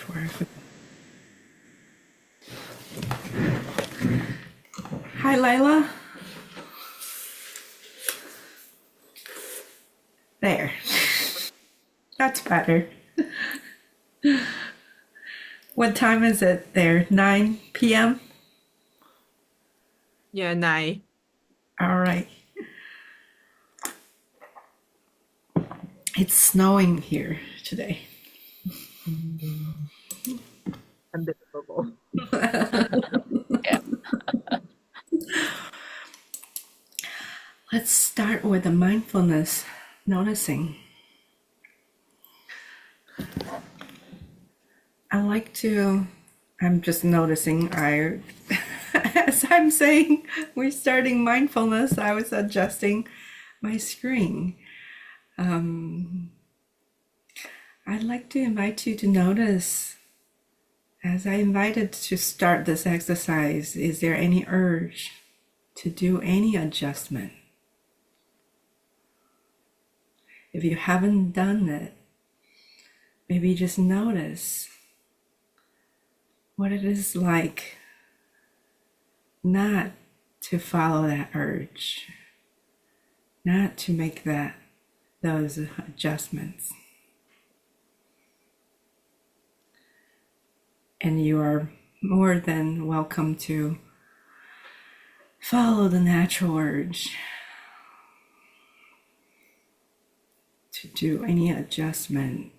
sure. Hi, Lyla. There. That's better. What time is it there? 9 p.m.? Yeah, 9. All right. It's snowing here today. Unbelievable. Yeah. Let's start with the mindfulness, noticing. I'm just noticing, as I'm saying, we're starting mindfulness, I was adjusting my screen. I'd like to invite you to notice, as I invited to start this exercise, is there any urge to do any adjustment? If you haven't done it, maybe just notice what it is like not to follow that urge, not to make those adjustments. And you are more than welcome to follow the natural urge to do any adjustment.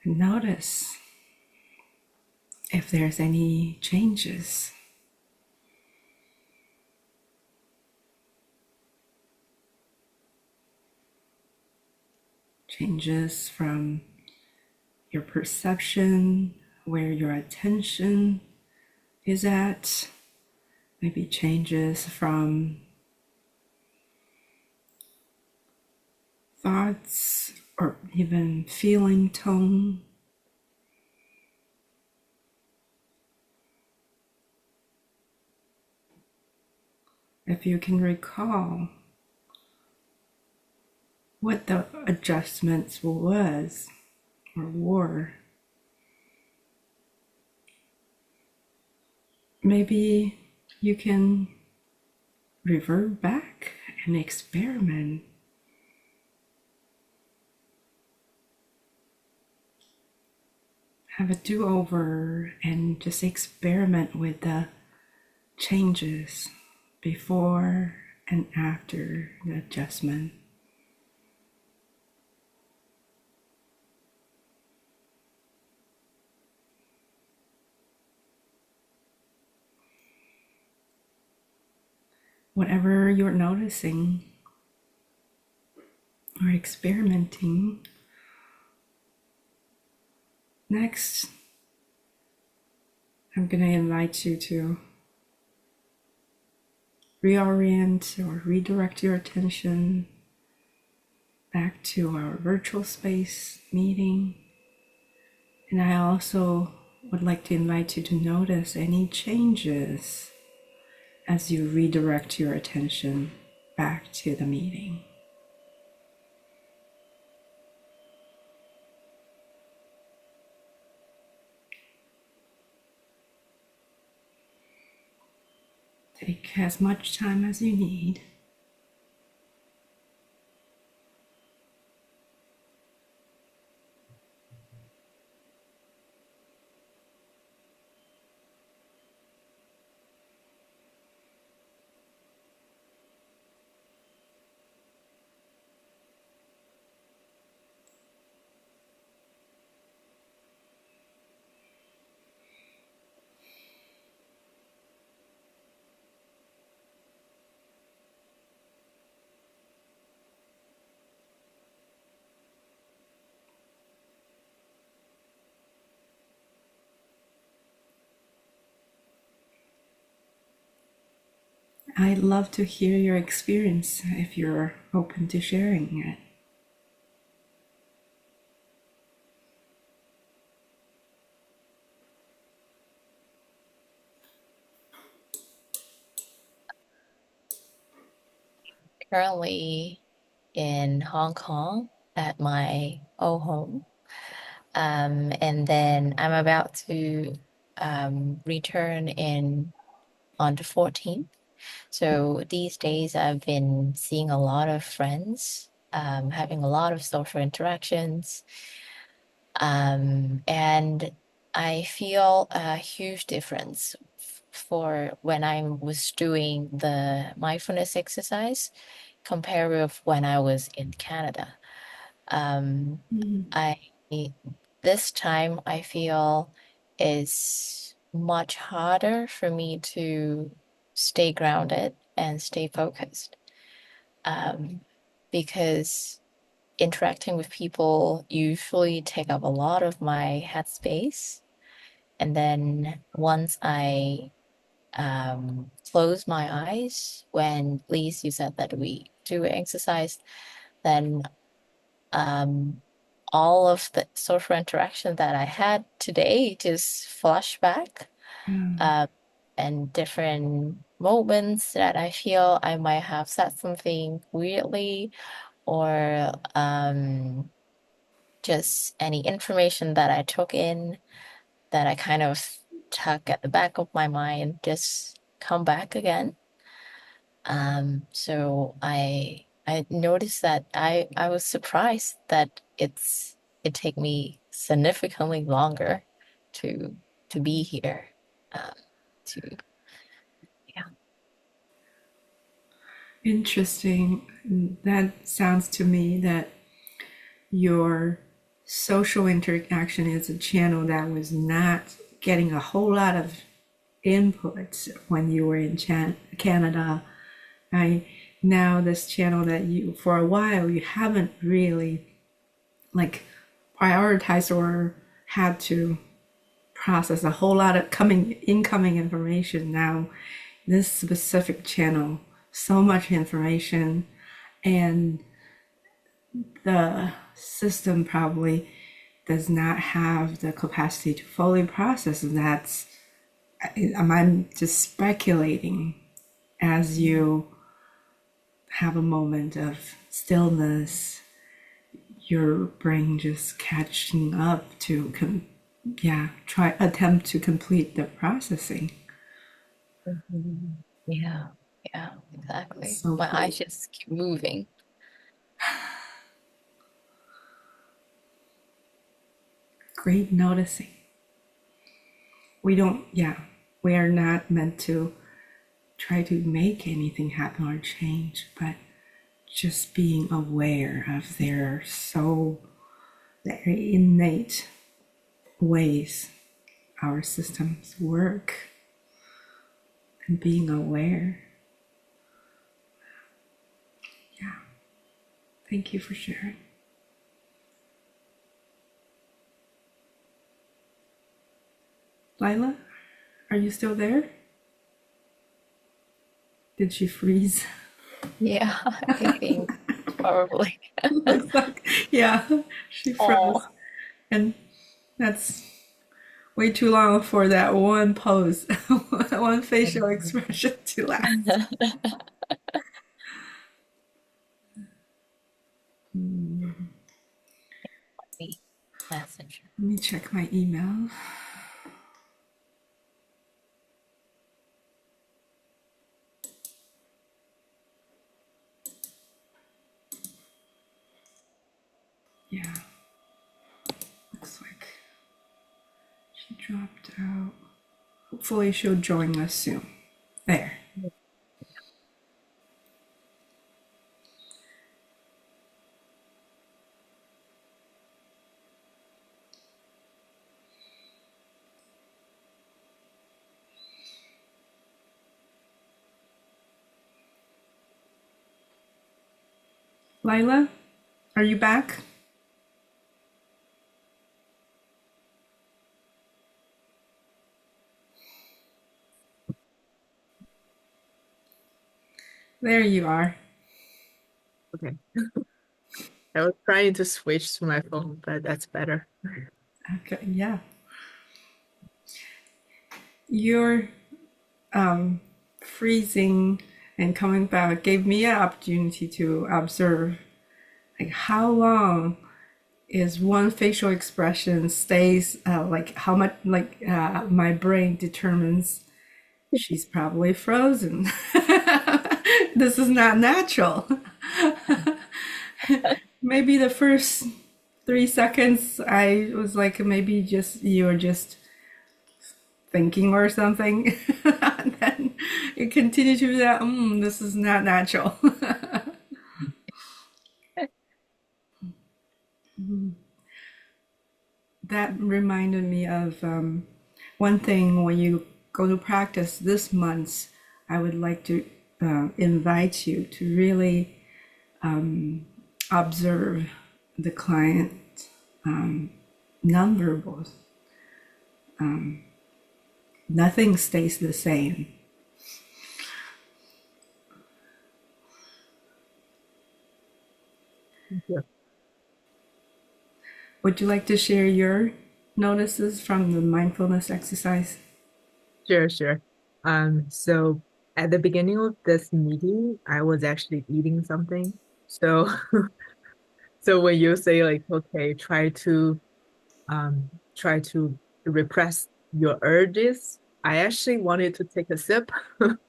And notice if there's any changes. Changes from your perception, where your attention is at, maybe changes from thoughts or even feeling tone. If you can recall what the adjustments was or were, maybe you can revert back and experiment. Have a do-over and just experiment with the changes before and after the adjustment. Whatever you're noticing or experimenting, next, I'm going to invite you to reorient or redirect your attention back to our virtual space meeting. And I also would like to invite you to notice any changes as you redirect your attention back to the meeting. Take as much time as you need. I'd love to hear your experience if you're open to sharing it. Currently in Hong Kong, at my old home. And then I'm about to return in on the 14th. So these days I've been seeing a lot of friends, having a lot of social interactions. And I feel a huge difference for when I was doing the mindfulness exercise compared with when I was in Canada. Um, Mm. I this time I feel is much harder for me to stay grounded and stay focused. Um, because interacting with people usually take up a lot of my headspace. And then once I close my eyes, when Lise, you said that we do exercise, then um, all of the social interaction that I had today just flash back, Mm. uh, and different moments that I feel I might have said something weirdly or just any information that I took in that I kind of tuck at the back of my mind just come back again. So I noticed that I was surprised that it take me significantly longer to to be here. Um, to yeah. Interesting. That sounds to me that your social interaction is a channel that was not getting a whole lot of input when you were in Canada. I now this channel that you for a while you haven't really like prioritized or had to process a whole lot of coming incoming information. Now this specific channel, so much information, and the system probably does not have the capacity to fully process. And that's I'm just speculating as you have a moment of stillness, your brain just catching up to try attempt to complete the processing. Mhm. Yeah, yeah, exactly. So My eyes great, just keep moving. great noticing. We don't, we are not meant to try to make anything happen or change, but just being aware of their innate ways our systems work and being aware. Yeah. Thank you for sharing. Lila, are you still there? Did she freeze? Yeah, I think probably. Looks like, yeah, she froze. Oh. And that's way too long for that one pose, one facial expression to last. The messenger. Let me check my email. Yeah, looks like she dropped out. Hopefully, she'll join us soon. There. Lila, are you back? There you are. Okay. I was trying to switch to my phone, but that's better. Okay, yeah. Your freezing and coming back gave me an opportunity to observe Like how long is one facial expression stays like how much like my brain determines she's probably frozen. This is not natural. Maybe the first 3 seconds I was like maybe just you were just thinking or something. And then it continued to be that this is not natural. That reminded me of one thing when you go to practice this month. I would like to invite you to really observe the client nonverbals. Nothing stays the same. Yeah. Would you like to share your notices from the mindfulness exercise? Sure, sure. So at the beginning of this meeting, I was actually eating something. So so when you say like, okay, try to repress your urges, I actually wanted to take a sip.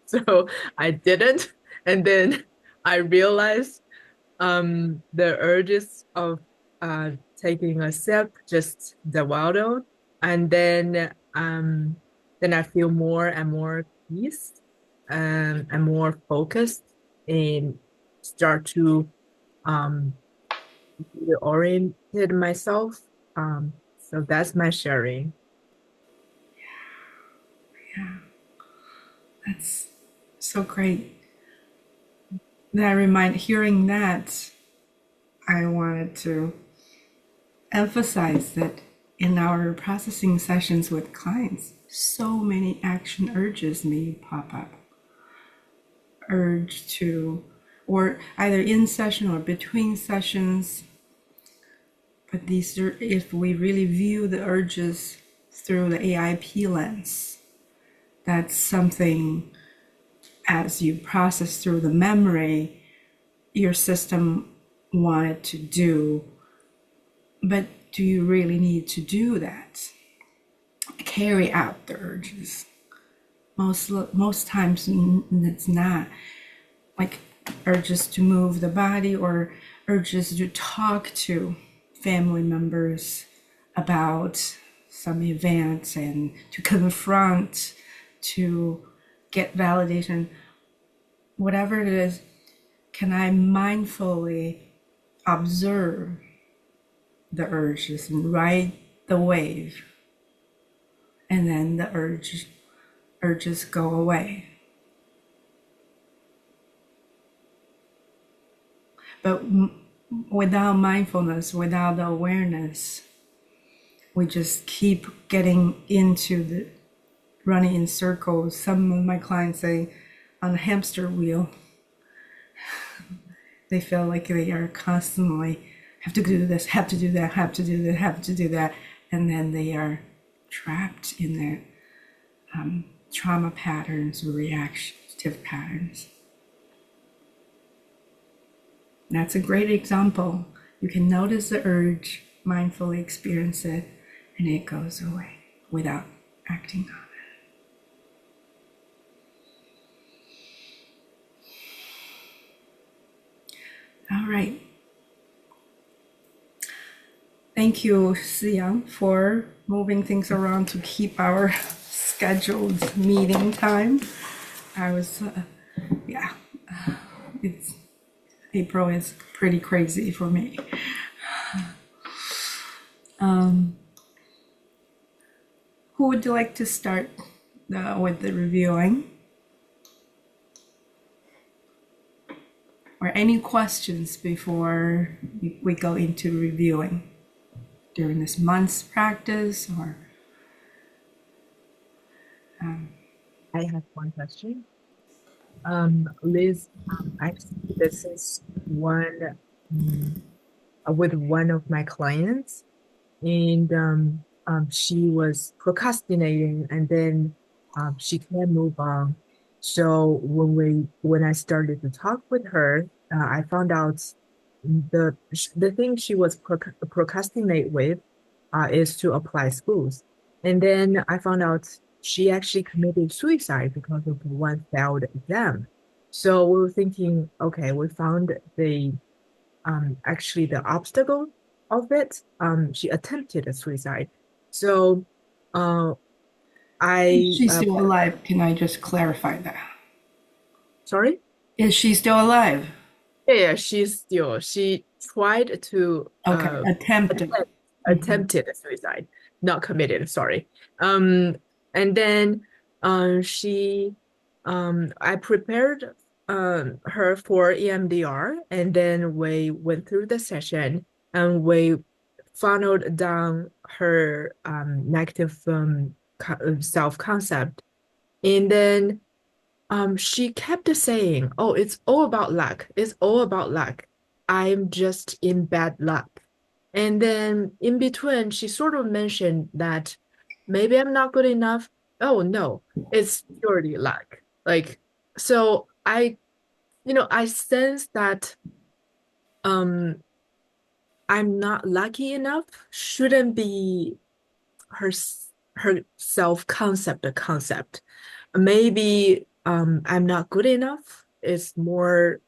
So I didn't. And then I realized the urges of taking a sip just dwindled, and then I feel more and more peace and more focused and start to um reoriented myself. So that's my sharing. That's so great. Hearing that, I wanted to emphasize that in our processing sessions with clients, so many action urges may pop up. Urge to, or either in session or between sessions. But these are, if we really view the urges through the AIP lens, that's something as you process through the memory, your system wanted to do. But do you really need to do that? Carry out the urges. Most times it's not. Like urges to move the body or urges to talk to family members about some events and to confront, to get validation, whatever it is, can I mindfully observe the urges and ride the wave, and then the urges go away. But without mindfulness, without the awareness, we just keep getting into the running in circles. Some of my clients say on a hamster wheel. They feel like they are constantly have to do this, have to do that, have to do that, have to do that, and then they are trapped in their trauma patterns or reactive patterns. That's a great example. You can notice the urge, mindfully experience it, and it goes away without acting on it. All right. Thank you, Yeung, for moving things around to keep our scheduled meeting time. I was, yeah, it's April is pretty crazy for me. Who would you like to start with the reviewing? Or any questions before we go into reviewing during this month's practice? Or I have one question. Liz, I've seen this is one with one of my clients, and she was procrastinating, and then she can't move on. So when I started to talk with her, I found out the thing she was procrastinate with is to apply schools. And then I found out she actually committed suicide because of one failed exam. So we were thinking, okay, we found the actually the obstacle of it. She attempted a suicide. So uh Is I she still alive? Can I just clarify that? sorry? Is she still alive? Yeah, she tried to Okay, attempted. Mhm. attempted suicide, not committed, sorry. And then she I prepared her for EMDR, and then we went through the session and we funneled down her negative self-concept. And then she kept saying, "Oh, it's all about luck. It's all about luck. I'm just in bad luck." And then in between, she sort of mentioned that maybe I'm not good enough. Oh no, it's purely luck. Like, so I sense that um I'm not lucky enough shouldn't be her her self-concept, the concept. Maybe I'm not good enough is more,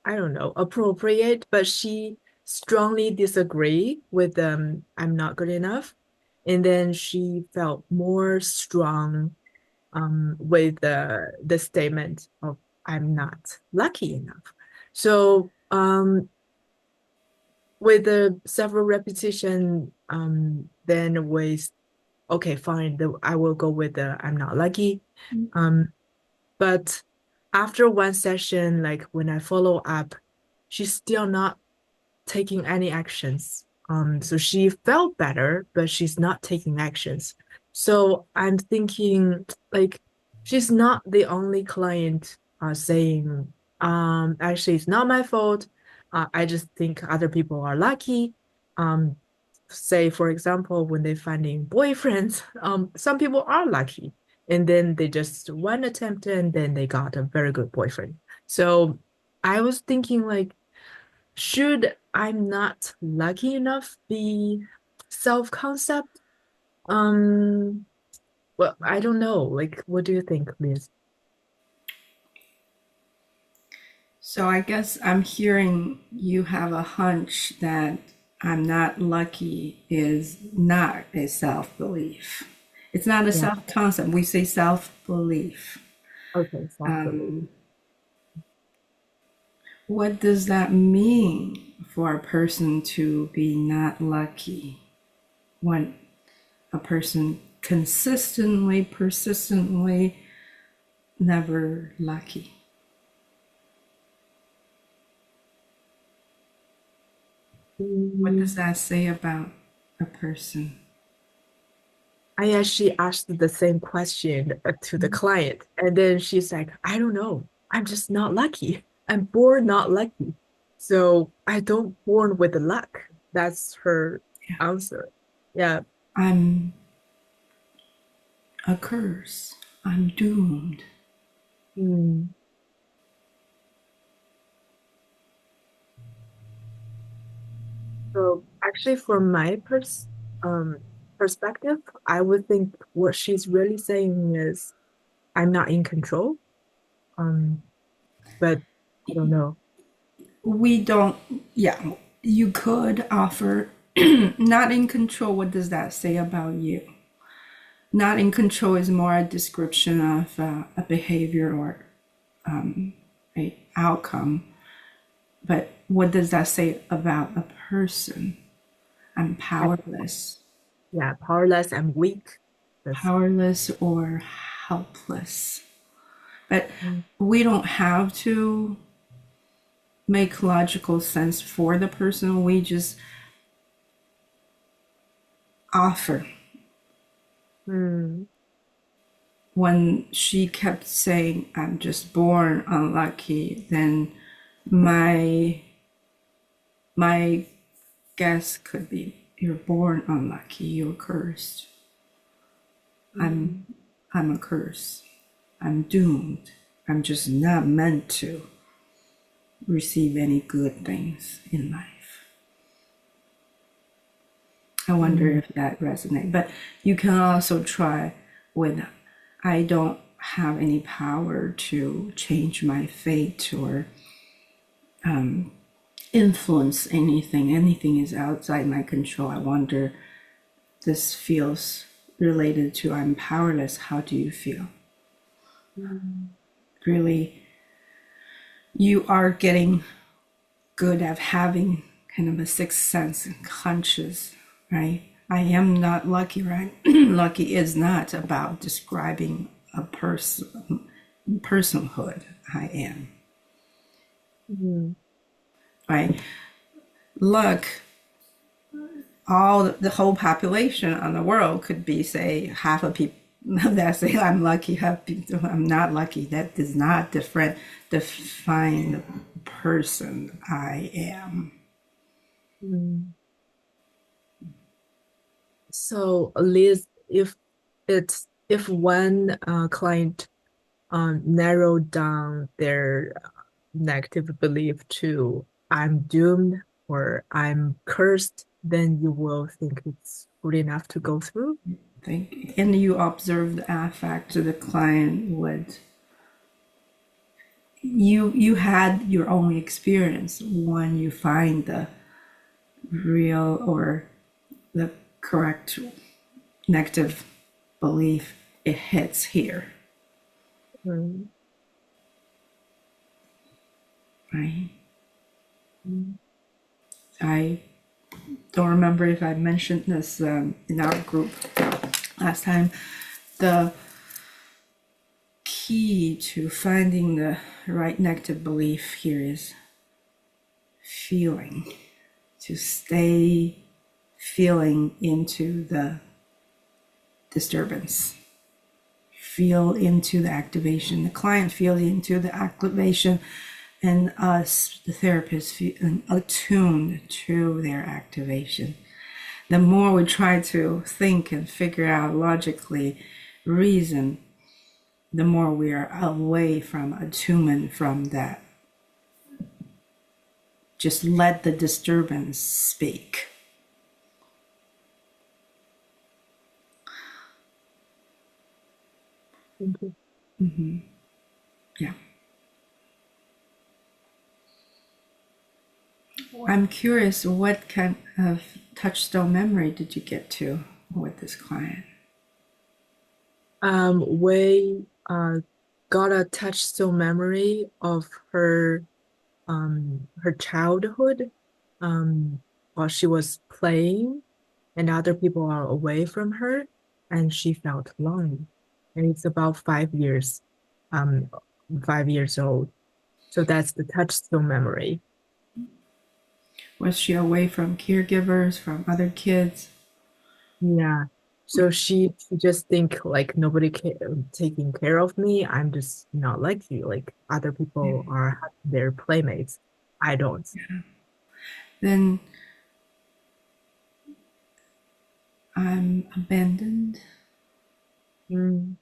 I don't know, appropriate, but she strongly disagree with I'm not good enough. And then she felt more strong with the statement of I'm not lucky enough. So with the several repetition, then we okay, fine, I will go with the I'm not lucky. Um, but after one session, like when I follow up, she's still not taking any actions. So she felt better, but she's not taking actions. So I'm thinking like she's not the only client saying, actually it's not my fault. I just think other people are lucky. Um, say for example, when they're finding boyfriends, some people are lucky and then they just one attempt and then they got a very good boyfriend. So I was thinking like should I'm not lucky enough be self-concept? Um, well, I don't know. Like, what do you think, Liz? So I guess I'm hearing you have a hunch that I'm not lucky is not a self belief. It's not a Yeah. self concept. We say self belief. Okay, self-belief. What does that mean for a person to be not lucky when a person consistently, persistently never lucky? What does Mm, that say about a person? I actually asked the same question to the client, and then she's like, I don't know. I'm just not lucky. I'm born not lucky. So I don't born with the luck. That's her answer. Yeah. I'm a curse. I'm doomed. Mm. So actually, from my perspective, I would think what she's really saying is I'm not in control. Um, but I don't know. We don't, yeah, you could offer not in control. What does that say about you? Not in control is more a description of a behavior or a outcome. But what does that say about a person? I'm I, powerless, yeah, powerless and weak. That's powerless or helpless. But mm, we don't have to make logical sense for the person. We just offer. mm, When she kept saying, I'm just born unlucky, then my my guess could be you're born unlucky, you're cursed. I'm mm. I'm a curse. I'm doomed. I'm just not meant to receive any good things in life. I wonder if that resonates. But you can also try with, I don't have any power to change my fate or influence anything. Anything is outside my control. I wonder, this feels related to I'm powerless. How do you feel? Really, you are getting good at having kind of a sixth sense and conscious, right? I am not lucky, right? Lucky is not about describing a personhood. I am, right? Luck, the whole population on the world could be, say, half of people that say I'm lucky, half people I'm not lucky. That does not define the person I am. So, Liz, if one client narrowed down their negative belief to I'm doomed or I'm cursed, then you will think it's good enough to go through. And you observe the affect the client would. You had your own experience when you find the real or the correct negative belief, it hits here, right? I don't remember if I mentioned this in our group last time. The key to finding the right negative belief here is feeling, to stay feeling into the disturbance, feel into the activation, the client feel into the activation, and us, the therapist, feel attuned to their activation. The more we try to think and figure out logically, reason, the more we are away from attunement from that. Just let the disturbance speak. Thank you. Yeah. I'm curious, what kind of touchstone memory did you get to with this client? We got a touchstone memory of her childhood while she was playing and other people are away from her and she felt lonely. And it's about 5 years, 5 years old. So that's the touchstone memory. Was she away from caregivers, from other kids? Yeah. So she just think like nobody taking care of me. I'm just not like you. Like other people are their playmates. I don't. Then I'm abandoned. Mm.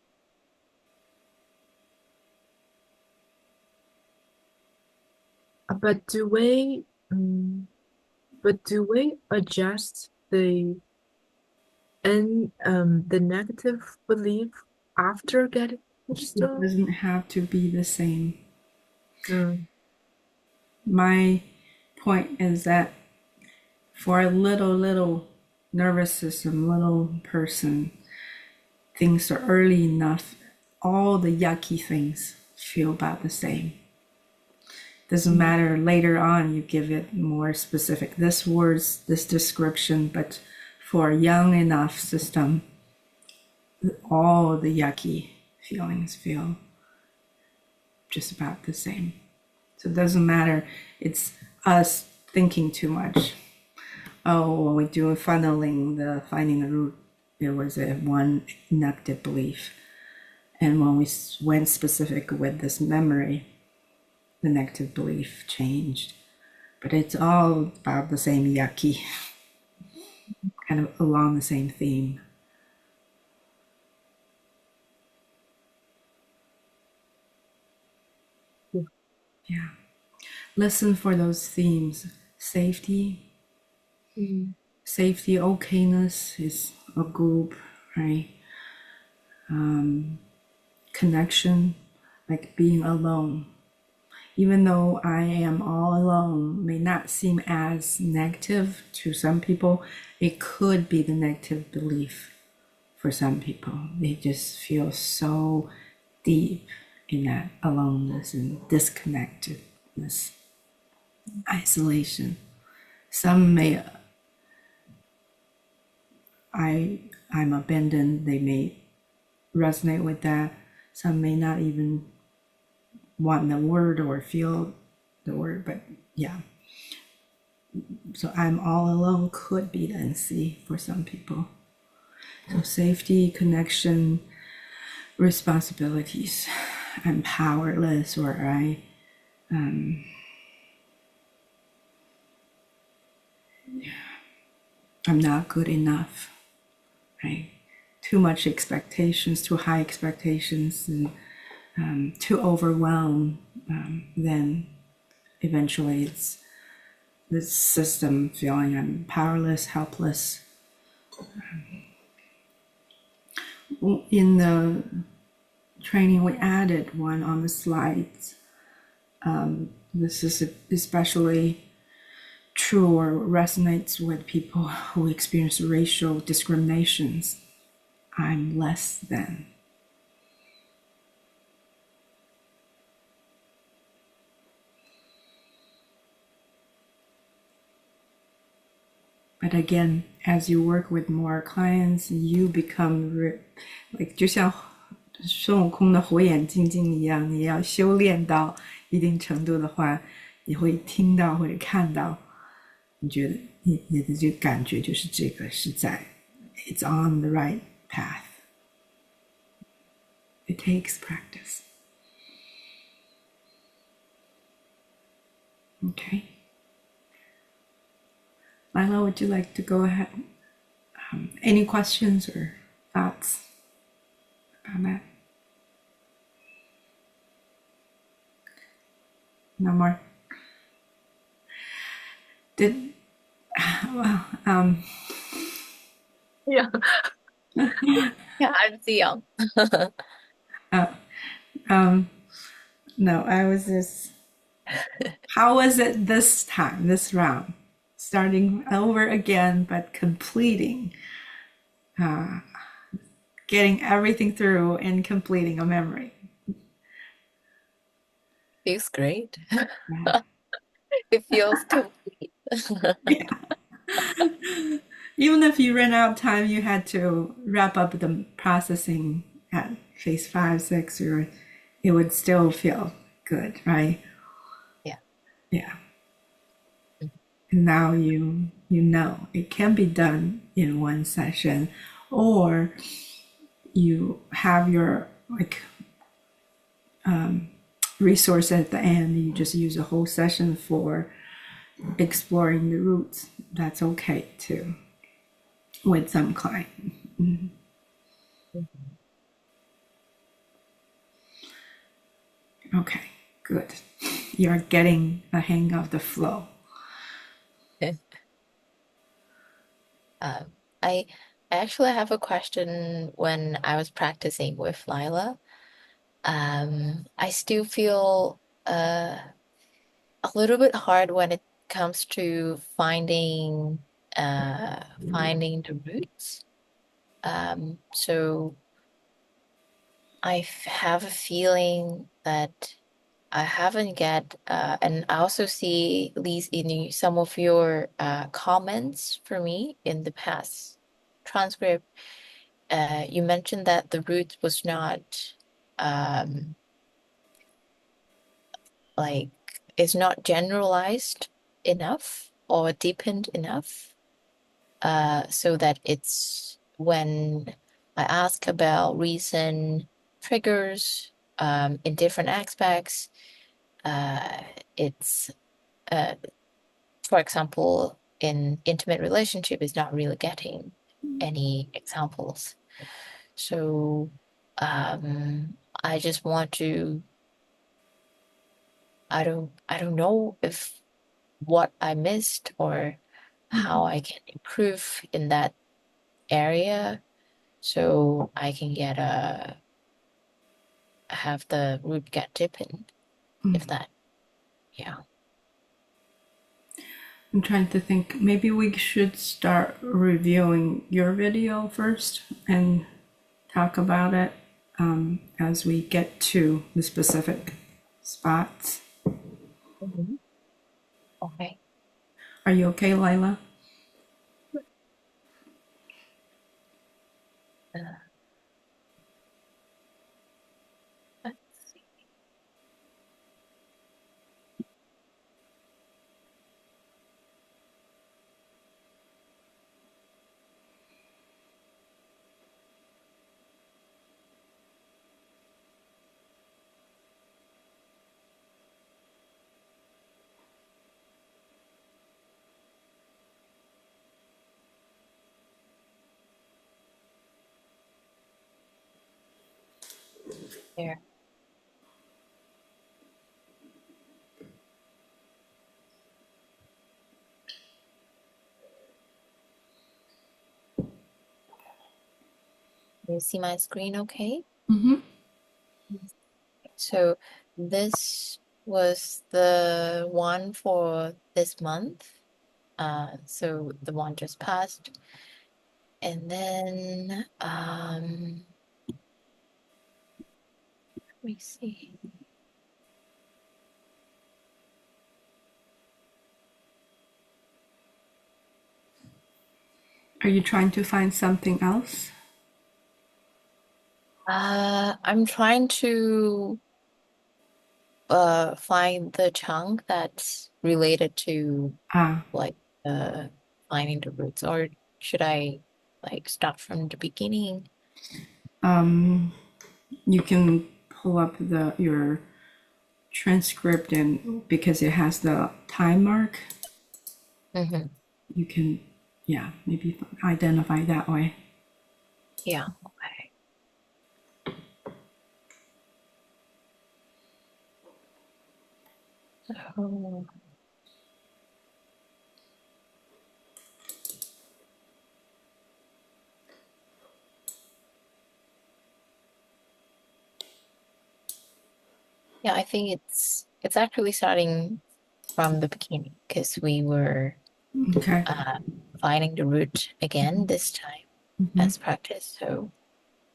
But do we adjust the negative belief after getting It touchstone? doesn't have to be the same. Mm. My point is that for a little nervous system, little person, things are early enough, all the yucky things feel about the same. Doesn't matter later on, you give it more specific. This words, this description, but for a young enough system, all the yucky feelings feel just about the same. So it doesn't matter. It's us thinking too much. Oh, when we do funneling, the finding the root, there was a one negative belief. And when we went specific with this memory, the negative belief changed. But it's all about the same yucky, kind of along the same theme. Yeah. Listen for those themes: safety, Mm. Safety, okayness is a group, right? Connection, like being alone. Even though I am all alone, may not seem as negative to some people, it could be the negative belief for some people. They just feel so deep in that aloneness and disconnectedness, isolation. Some may, I'm abandoned, they may resonate with that. Some may not even want the word or feel the word, but yeah. So I'm all alone could be the NC for some people. So safety, connection, responsibilities. I'm powerless, or I'm not good enough, right? Too much expectations, too high expectations, and too overwhelmed, then eventually it's this system feeling I'm powerless, helpless. In the training, we added one on the slides. This is especially true or resonates with people who experience racial discriminations. I'm less than. But again, as you work with more clients, you become like 就像孙悟空的火眼金睛一样，你要修炼到一定程度的话，你会听到或者看到，你觉得你的这个感觉就是这个是在 it's on the right path. It takes practice. Okay. Lyla, would you like to go ahead? Any questions or thoughts about that? No more? Did, well, Yeah. Yeah, I'm Yeung. no, I was just, how was it this time, this round? Starting over again, but completing, getting everything through and completing a memory. Feels great. Yeah. It feels complete. Yeah. Even if you ran out of time, you had to wrap up the processing at phase 5, 6, or it would still feel good, right? Yeah. Yeah. And now you know it can be done in one session, or you have your like resource at the end. You just use a whole session for exploring the roots. That's okay too, with some client. Okay, good. You're getting a hang of the flow. I actually have a question when I was practicing with Lyla. I still feel a little bit hard when it comes to finding the roots. So I have a feeling that I haven't get, and I also see these in some of your comments for me in the past transcript. You mentioned that the root was not um, like it's not generalized enough or deepened enough, so that it's when I ask about recent triggers in different aspects, uh, it's for example, in intimate relationship is not really getting any examples. So I just want to I don't know if what I missed or how I can improve in that area so I can have the root get deepened, if that, yeah. I'm trying to think. Maybe we should start reviewing your video first and talk about it as we get to the specific spots. Mhm. Okay. Are you okay, Lyla? Uh, let's see. There. You see my screen okay? Mm-hmm. So this was the one for this month. So the one just passed. And then let me see. Are you trying to find something else? I'm trying to find the chunk that's related to Ah, like finding the roots, or should I like start from the beginning? you can pull up your transcript, and because it has the time mark, Mm-hmm. you can, yeah, maybe identify that way. Yeah, okay. So yeah, I think it's actually starting from the beginning because we were Okay. uh finding the root again this time Mm-hmm. as practice. So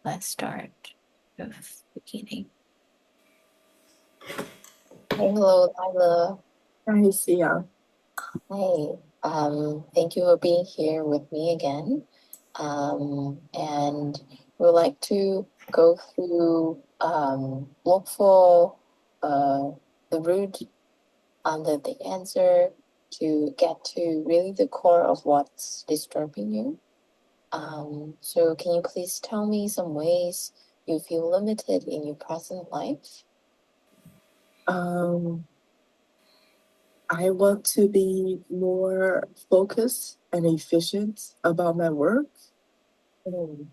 let's start with beginning. Hey, hello, Lyla. I see. Hey, thank you for being here with me again. And we'd like to go through look for the root under the answer to get to really the core of what's disturbing you. So can you please tell me some ways you feel limited in your present life? I want to be more focused and efficient about my work. Mm.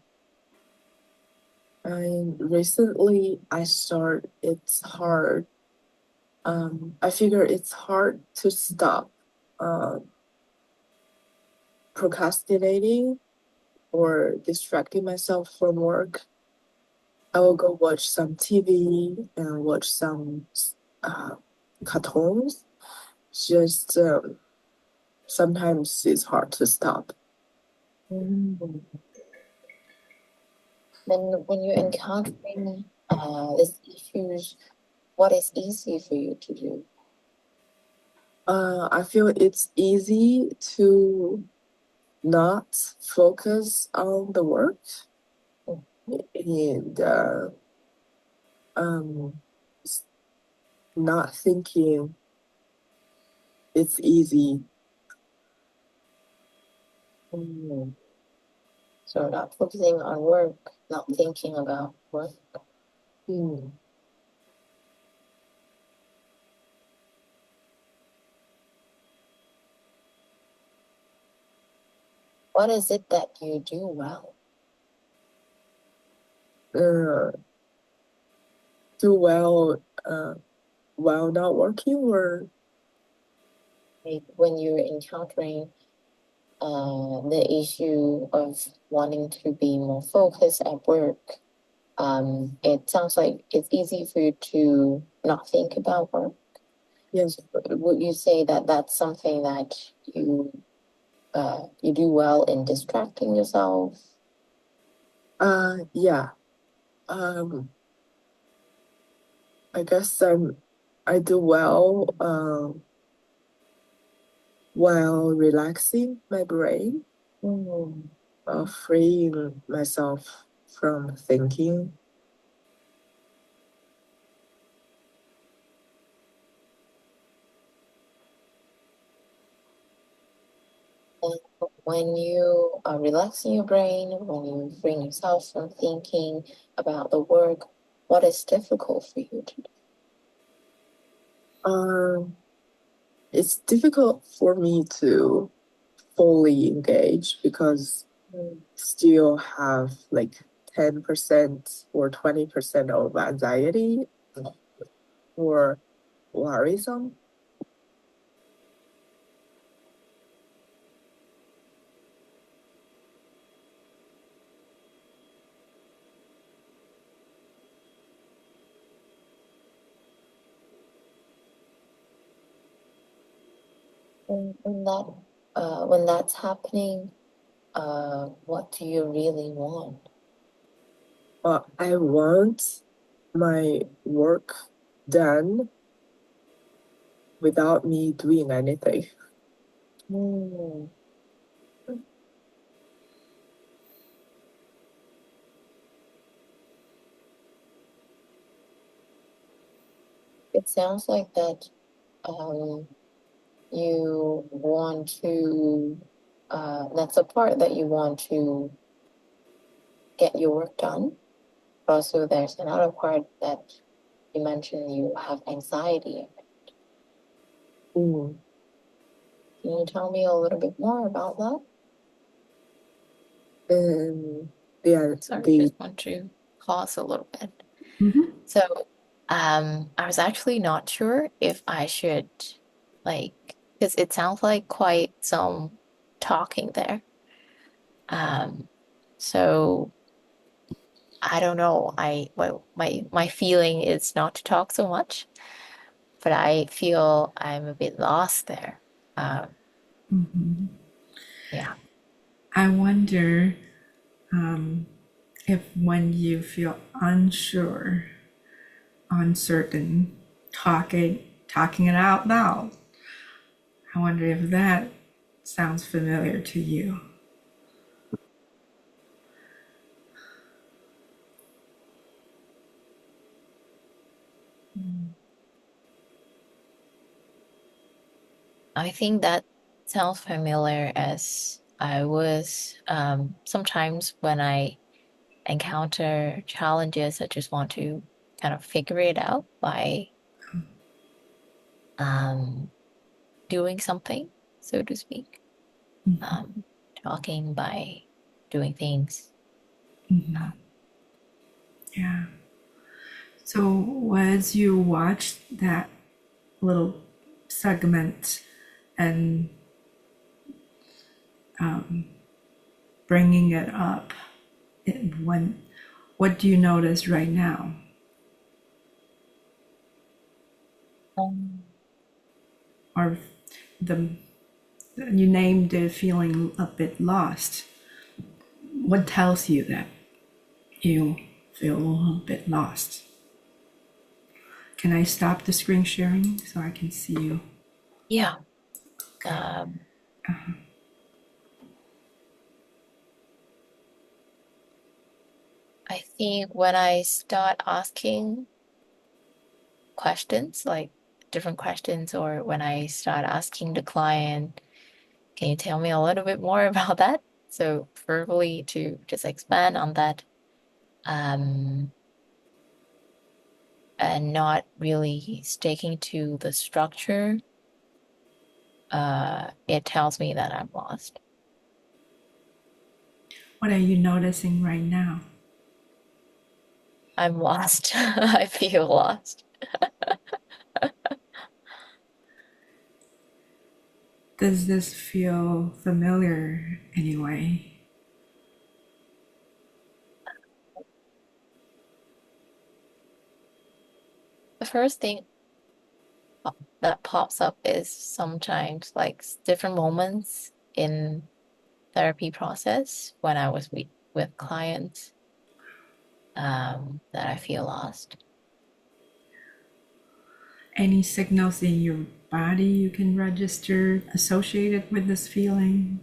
And recently I start it's hard. I figure it's hard to stop uh, procrastinating or distracting myself from work. I will go watch some TV and watch some uh, cartoons. Just sometimes it's hard to stop. Mm. Then when you're encountering these issues, what is easy for you to do? I feel it's easy to not focus on the work Mm. and um, not thinking it's easy. Mm. So not focusing on work, not thinking about work. Mm. What is it that you do well? Uh, do well while not working or Like when you're encountering the issue of wanting to be more focused at work, it sounds like it's easy for you to not think about work. Yes. Would you say that that's something that you do well in distracting yourself? Yeah. Um, I guess I do well while relaxing my brain, Mm. freeing myself from thinking. And when you are relaxing your brain, when you bring yourself from thinking about the work, what is difficult for you to do? Um, it's difficult for me to fully engage because still have like 10% or 20% of anxiety or worrisome. When that's happening, what do you really want? I want my work done without me doing anything. Hmm. It sounds like that um, you want to, that's a part that you want to get your work done. Also, there's another part that you mentioned you have anxiety. Mm. Can you tell me a little bit more about that? And yeah, Sorry, the just want to pause a little bit. Mm-hmm. So, I was actually not sure if I should like, because it sounds like quite some talking there. Um, so I don't know. My feeling is not to talk so much, but I feel I'm a bit lost there. Um, Mm-hmm. yeah. I wonder if when you feel unsure, uncertain, talking it out loud, I wonder if that sounds familiar to you. Mm. I think that sounds familiar as I was sometimes when I encounter challenges, I just want to kind of figure it out by um, doing something, so to speak. Um, Talking by doing things. Uh, Yeah. So as you watch that little segment and bringing it up, when what do you notice right now? um, Or the you named the feeling a bit lost. What tells you that you feel a little bit lost? Can I stop the screen sharing so I can see you? yeah. Okay. Um, I think when I start asking questions, like different questions, or when I start asking the client, can you tell me a little bit more about that? So verbally to just expand on that, um, and not really sticking to the structure, it tells me that I'm lost. What are you noticing right now? I'm lost. I feel lost. Does this feel familiar anyway? The first thing that pops up is sometimes like different moments in therapy process when I was with clients that I feel lost. Any signals in your body you can register associated with this feeling?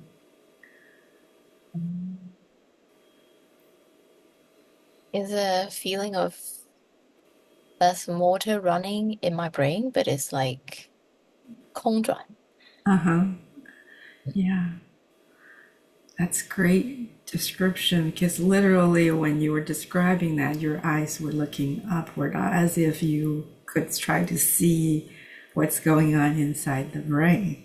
Is a feeling of less motor running in my brain, but it's like 空转. Uh-huh. Yeah. That's great description because literally when you were describing that, your eyes were looking upward as if you could try to see what's going on inside the brain.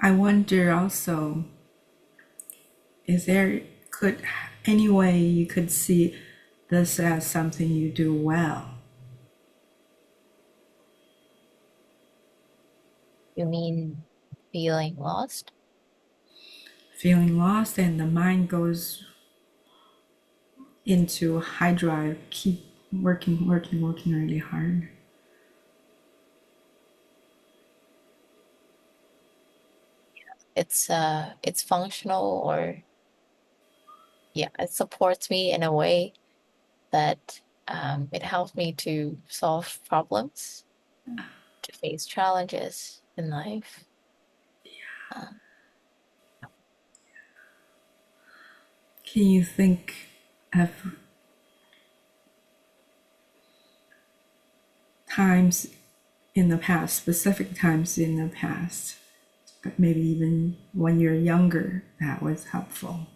I wonder also, is there could any way you could see this as something you do well? You mean feeling lost? Feeling lost and the mind goes into high drive, keep working really hard. It's functional, or yeah, it supports me in a way that it helps me to solve problems, to face challenges in life. Can you think of times in the past, specific times in the past, but maybe even when you're younger, that was helpful?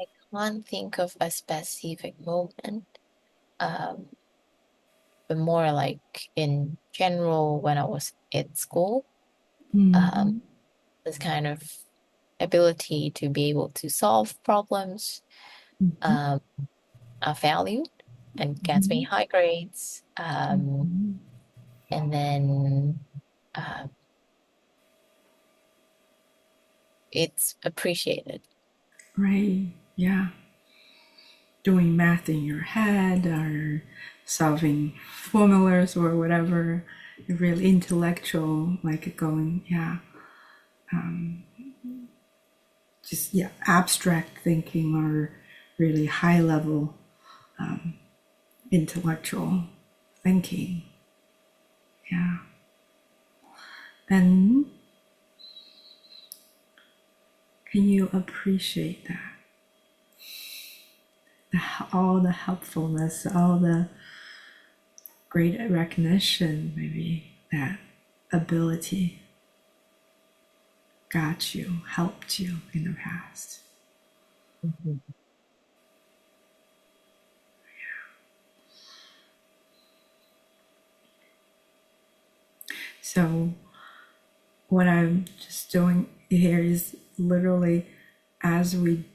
I can't think of a specific moment, um, but more like in general when I was at school, Mm-hmm. this kind of ability to be able to solve problems um, are valued and gets me high grades. And then uh, it's appreciated. Right. Yeah. Doing math in your head or solving formulas or whatever, really intellectual, like going, yeah, just, yeah, abstract thinking or really high level intellectual thinking. Yeah. And can you appreciate that? All the helpfulness, all the great recognition, maybe that ability got you, helped you in the past. Mhm. So what I'm just doing here is literally as we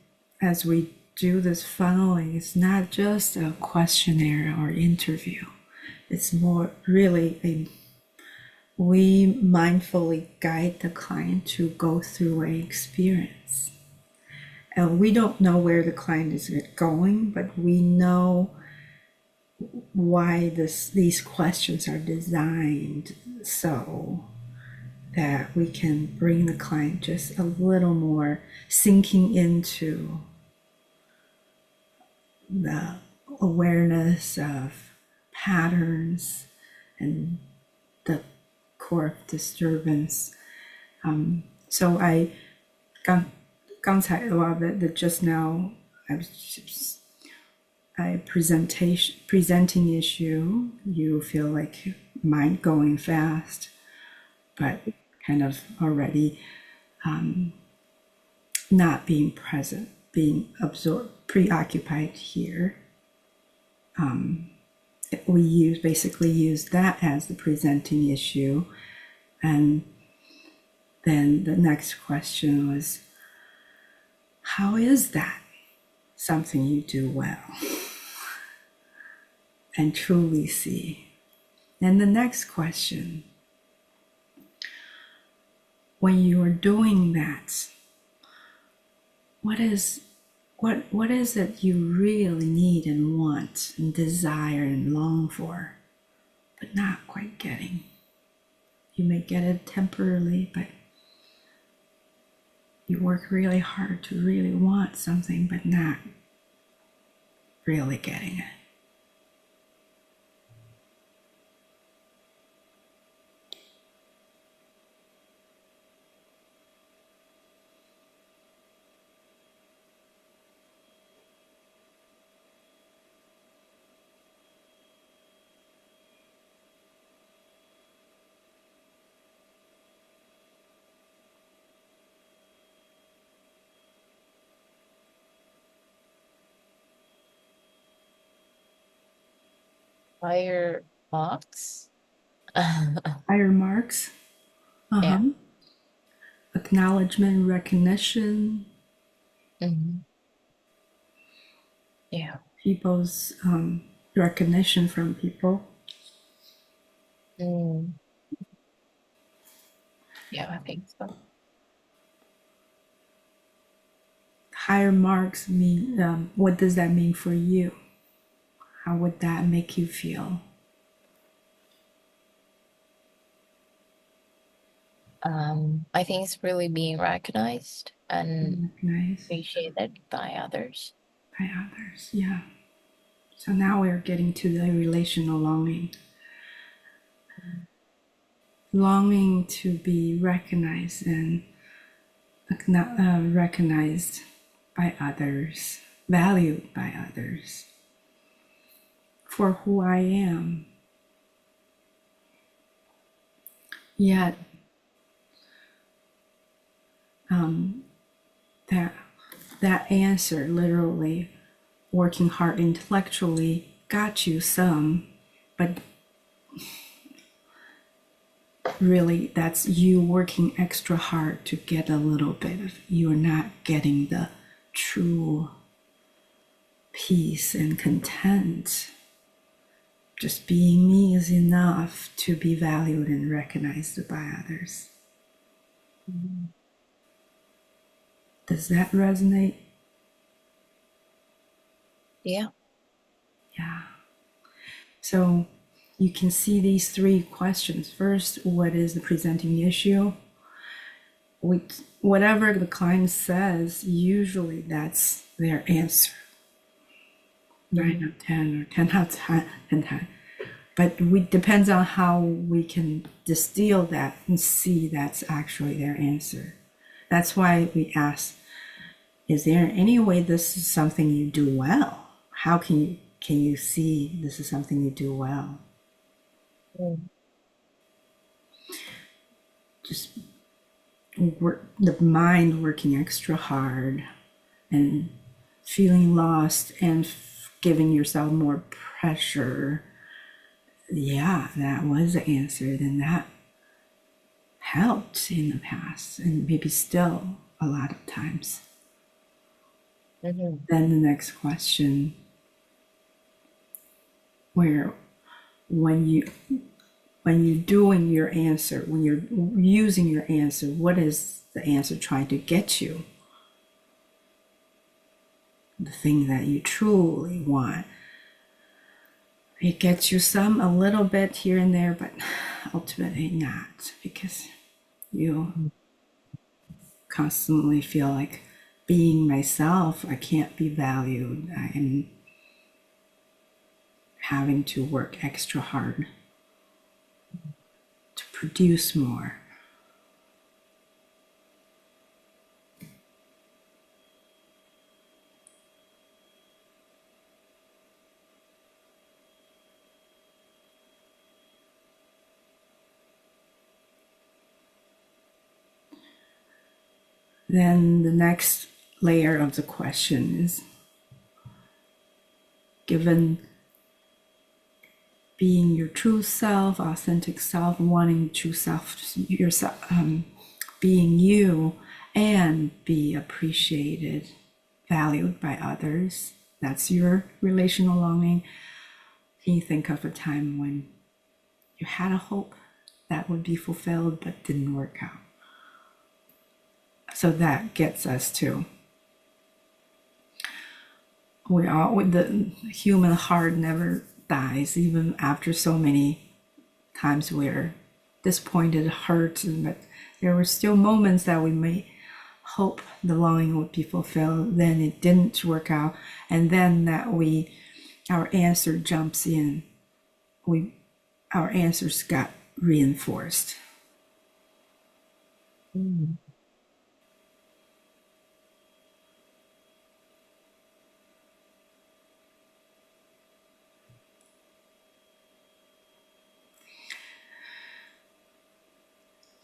do this funneling, it's not just a questionnaire or interview. It's more really we mindfully guide the client to go through an experience. And we don't know where the client is going, but we know why these questions are designed so that we can bring the client just a little more sinking into the awareness of patterns and the core of disturbance. So I 刚才 well, the just now I was just a presenting issue, you feel like mind going fast, but kind of already not being present, being absorbed, preoccupied here. We basically use that as the presenting issue. And then the next question was, how is that something you do well and truly see? And the next question, when you are doing that, what is it you really need and want and desire and long for, but not quite getting? You may get it temporarily, but you work really hard to really want something, but not really getting it. Higher marks. Higher marks, Yeah. acknowledgement, recognition, Yeah. people's recognition from people. Yeah, I think so. Higher marks mean, what does that mean for you? How would that make you feel? I think it's really being recognized and Recognized appreciated by others. by others, yeah. So now we're getting to the relational longing. Longing to be recognized and recognized by others, valued by others for who I am. Yet, that answer, literally working hard intellectually, got you some, but really that's you working extra hard to get a little bit of, you're not getting the true peace and content. Just being me is enough to be valued and recognized by others. Does that resonate? Yeah. Yeah. So you can see these three questions. First, what is the presenting issue? Whatever the client says, usually that's their answer. 9 out of 10 or 10 out of 10. But it depends on how we can distill that and see that's actually their answer. That's why we ask, is there any way this is something you do well? How can you see this is something you do well? Just the mind working extra hard and feeling lost and giving yourself more pressure. Yeah, that was the answer. Then that helped in the past and maybe still a lot of times. Then the next question, where when you're doing your answer, when you're using your answer, what is the answer trying to get you? The thing that you truly want. It gets you a little bit here and there, but ultimately not, because you constantly feel like being myself, I can't be valued. I am having to work extra hard to produce more. Then the next layer of the question is, given being your true self, authentic self, wanting true self, yourself, being you, and be appreciated, valued by others. That's your relational longing. Can you think of a time when you had a hope that would be fulfilled but didn't work out? So that gets us to, we all, the human heart never dies, even after so many times we're disappointed, hurt, but there were still moments that we may hope the longing would be fulfilled, then it didn't work out, and then that our answer jumps in, our answers got reinforced. Mm.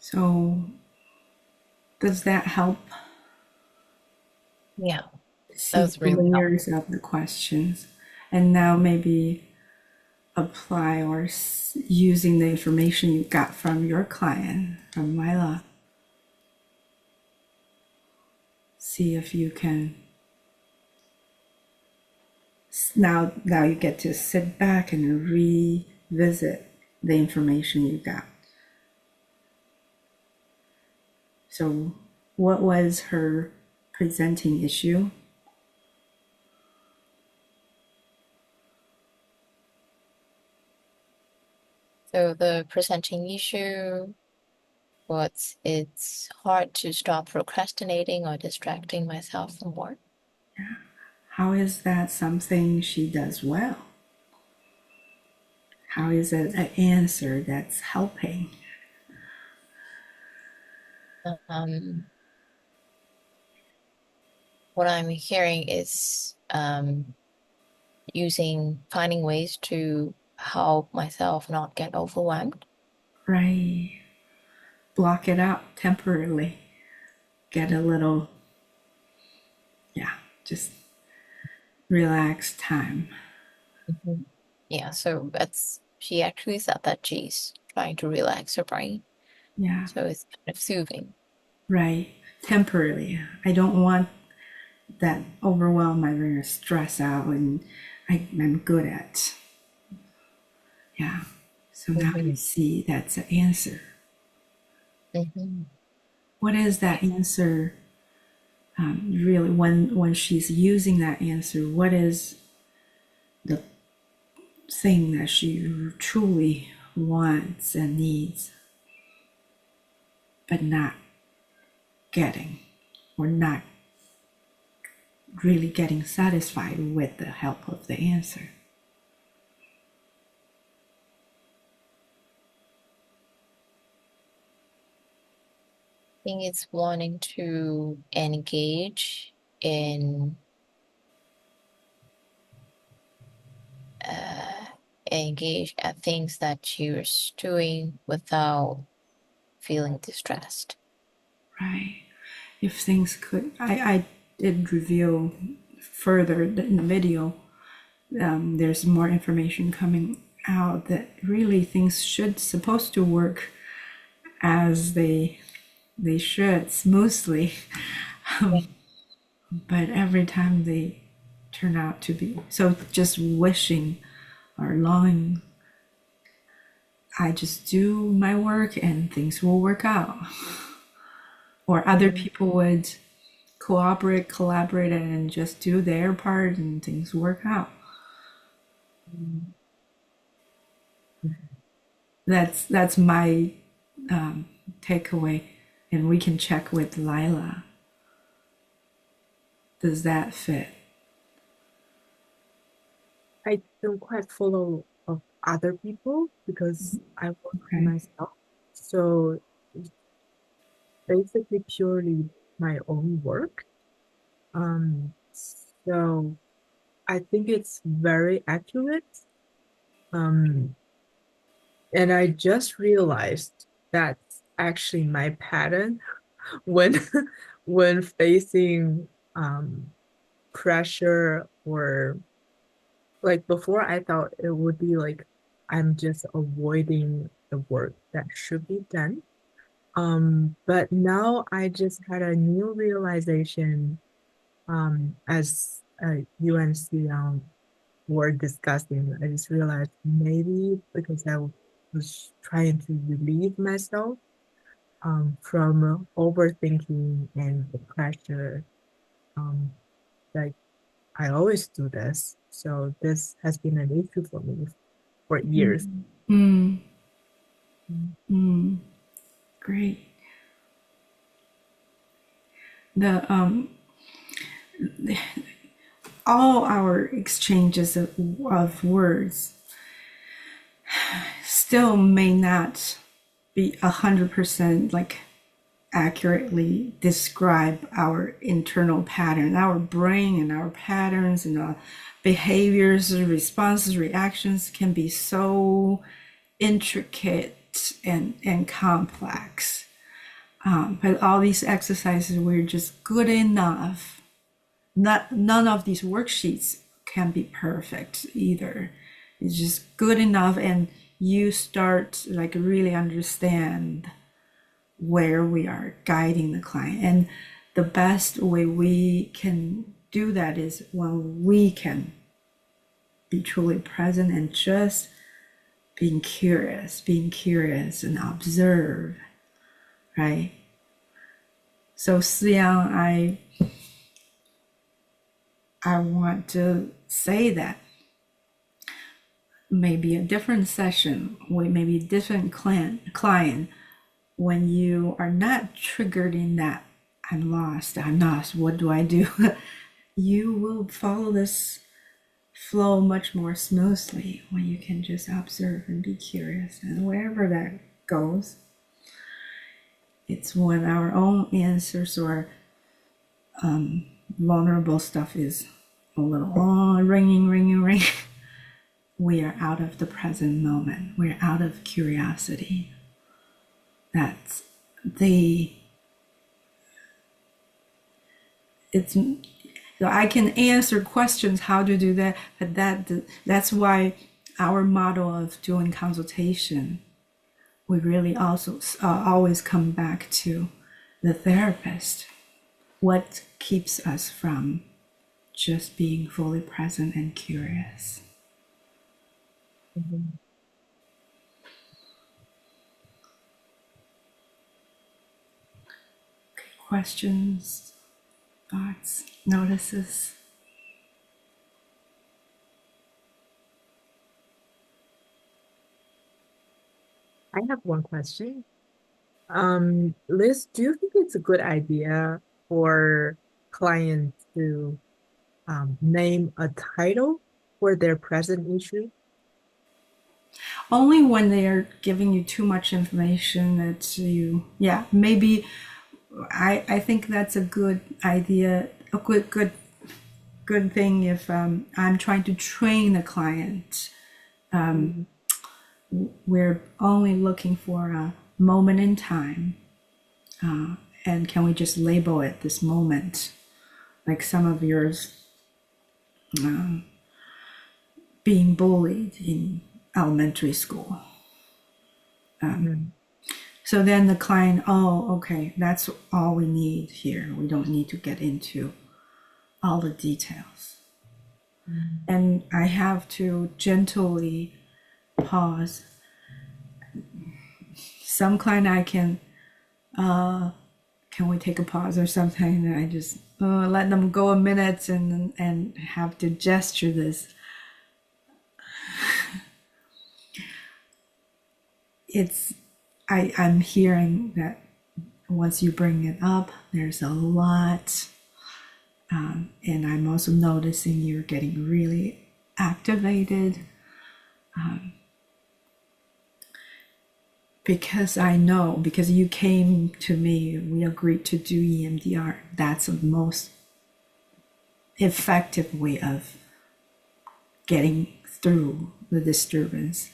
So does that help Yeah, see that's the really helpful. layers of the questions? And now maybe apply or using the information you got from your client, from Lyla. See if you can, now you get to sit back and revisit the information you got. So what was her presenting issue? So the presenting issue was it's hard to stop procrastinating or distracting myself from work. How is that something she does well? How is it an answer that's helping? Um, what I'm hearing is finding ways to help myself not get overwhelmed. Right. Block it out temporarily. Get a little, just relax time. Mhm. Yeah, so she actually said that she's trying to relax her brain. Yeah, So it's kind of soothing. right. Temporarily. I don't want that overwhelm my brain or stress out, and I'm good at. Yeah. So now you Mhm. see that's the answer. Mhm. What is that answer? Really, when she's using that answer, what is the thing that she truly wants and needs, but not getting, or not really getting satisfied with the help of the answer? I think it's wanting to in uh, engage at things that you're doing without feeling distressed. Right. If things could, I did reveal further in the video. There's more information coming out that really things supposed to work as they should smoothly, but every time they turn out to be so. Just wishing or longing, I just do my work and things will work out, or other Mhm. people would cooperate, collaborate, and just do their part and things work out. Mhm. That's my takeaway, and we can check with Lyla. Does that fit? I don't quite follow of other people because I work for Okay. myself. So it's basically purely my own work. So I think it's very accurate. Um, and I just realized that's actually my pattern. when when facing pressure, or like before I thought it would be like I'm just avoiding the work that should be done. But now I just had a new realization, as you and Sion were discussing. I just realized maybe because I was trying to relieve myself from overthinking and the pressure. Um, like I always do this, so this has been an issue for me for years. Mm. Mm. Mm. Mm. Great. The all our exchanges of words still may not be 100% like accurately describe our internal pattern, our brain and our patterns and our behaviors, responses, reactions can be so intricate and complex. But all these exercises, we're just good enough. None of these worksheets can be perfect either. It's just good enough, and you start like really understand where we are guiding the client. And the best way we can do that is when we can be truly present and just being curious and observe, right? So Xiang, I want to say that maybe a different session with maybe a different client, when you are not triggered in that I'm lost, what do I do? You will follow this flow much more smoothly when you can just observe and be curious, and wherever that goes, it's when our own answers or vulnerable stuff is a little ringing, we are out of the present moment, we're out of curiosity. That's the it's so I can answer questions how to do that, but that's why our model of doing consultation, we really also always come back to the therapist. What keeps us from just being fully present and curious? Mhm. Questions, thoughts, notices? I have one question. Liz, do you think it's a good idea for clients to name a title for their present issue? Only when they are giving you too much information that yeah, maybe I think that's a good idea, a good thing if I'm trying to train the client. Mhm. We're only looking for a moment in time, and can we just label it this moment? Like some of yours, being bullied in elementary school. Mhm. So then the client, oh, okay, that's all we need here. We don't need to get into all the details. Mhm. And I have to gently pause. Some client I can we take a pause or something? And I just let them go a minute and have to gesture this. It's I'm hearing that once you bring it up, there's a lot, and I'm also noticing you're getting really activated, because I know, because you came to me, we agreed to do EMDR. That's the most effective way of getting through the disturbance.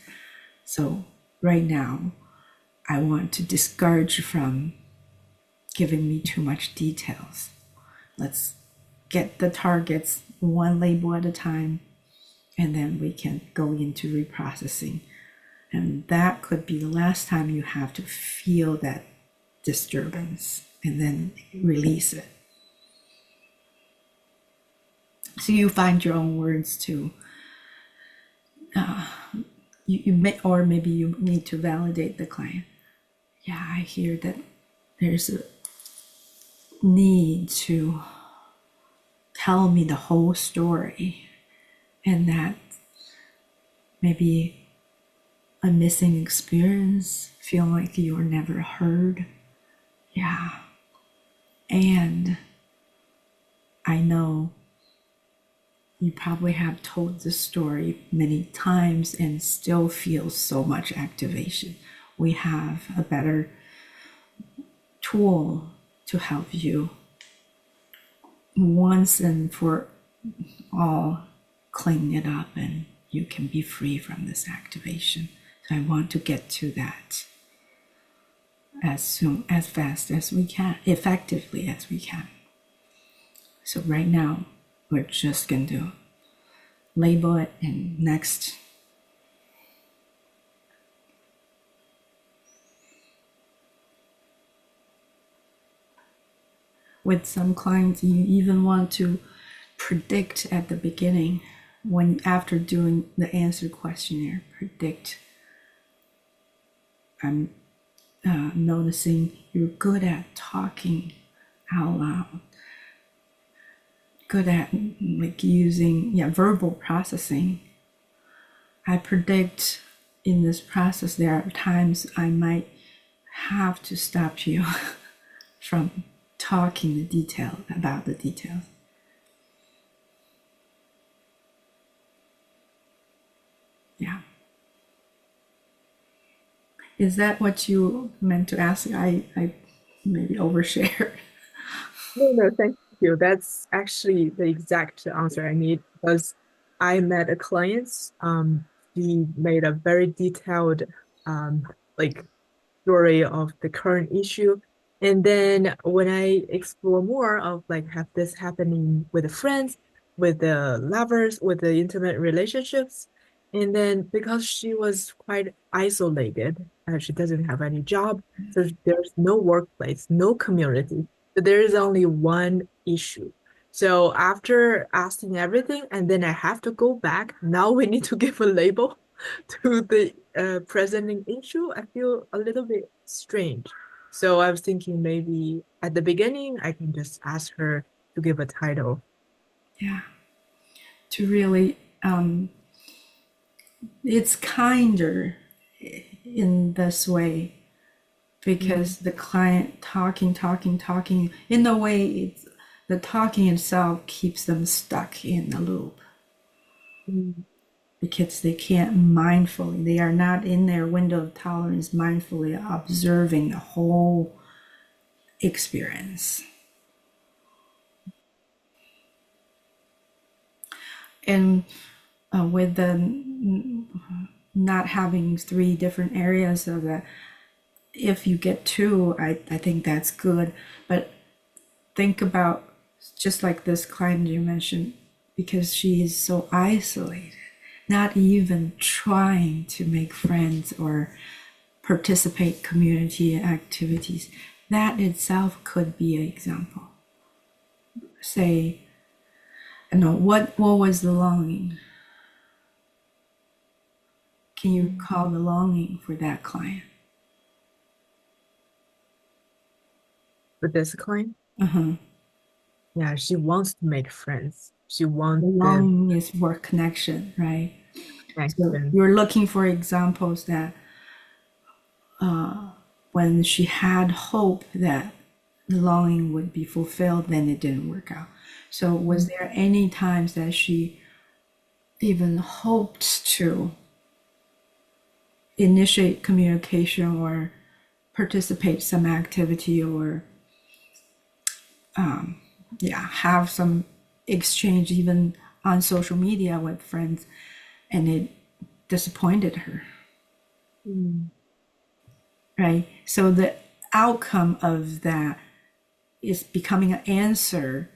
So right now, I want to discourage from giving me too much details. Let's get the targets one label at a time, and then we can go into reprocessing. And that could be the last time you have to feel that disturbance and then release it. So you find your own words to, you may, or maybe you need to validate the client. Yeah, I hear that there's a need to tell me the whole story, and that maybe a missing experience, feel like you were never heard. Yeah. And I know you probably have told this story many times and still feel so much activation. We have a better tool to help you once and for all clean it up, and you can be free from this activation. So I want to get to that as fast as we can, effectively as we can. So right now, we're just going to label it, and next. With some clients, you even want to predict at the beginning, when after doing the answer questionnaire, predict. I'm noticing you're good at talking out loud, good at like using verbal processing. I predict in this process there are times I might have to stop you from talking about the details. Yeah. Is that what you meant to ask? I maybe overshared. No, thank you. That's actually the exact answer I need, because I met a client. She made a very detailed like story of the current issue. And then when I explore more of like have this happening with the friends, with the lovers, with the intimate relationships, and then because she was quite isolated, she doesn't have any job, so there's no workplace, no community. So there is only one issue. So after asking everything, and then I have to go back. Now we need to give a label to the presenting issue. I feel a little bit strange. So I was thinking maybe at the beginning, I can just ask her to give a title. Yeah. To really, it's kinder in this way, because the client talking, in a way, it's the talking itself keeps them stuck in the loop, because they can't mindfully, they are not in their window of tolerance, mindfully observing the whole experience. And with the not having 3 different areas of that, if you get 2, I think that's good. But think about, just like this client you mentioned, because she is so isolated, not even trying to make friends or participate community activities. That itself could be an example. Say, what was the longing? Can you call the longing for that client? With this client, Uh-huh. yeah, she wants to make friends. She wants The longing is work connection, right? So connection. you're looking for examples that when she had hope that the longing would be fulfilled, then it didn't work out. So was there any times that she even hoped to initiate communication or participate some activity, or have some exchange even on social media with friends, and it disappointed her? Right? So the outcome of that is becoming an answer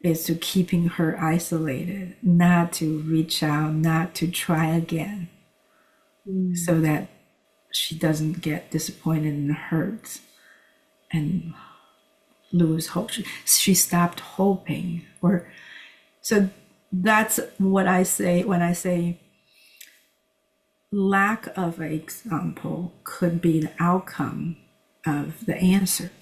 is to keeping her isolated, not to reach out, not to try again, so that she doesn't get disappointed and hurt and lose hope. She stopped hoping. Or so that's what I say when I say lack of an example could be the outcome of the answer.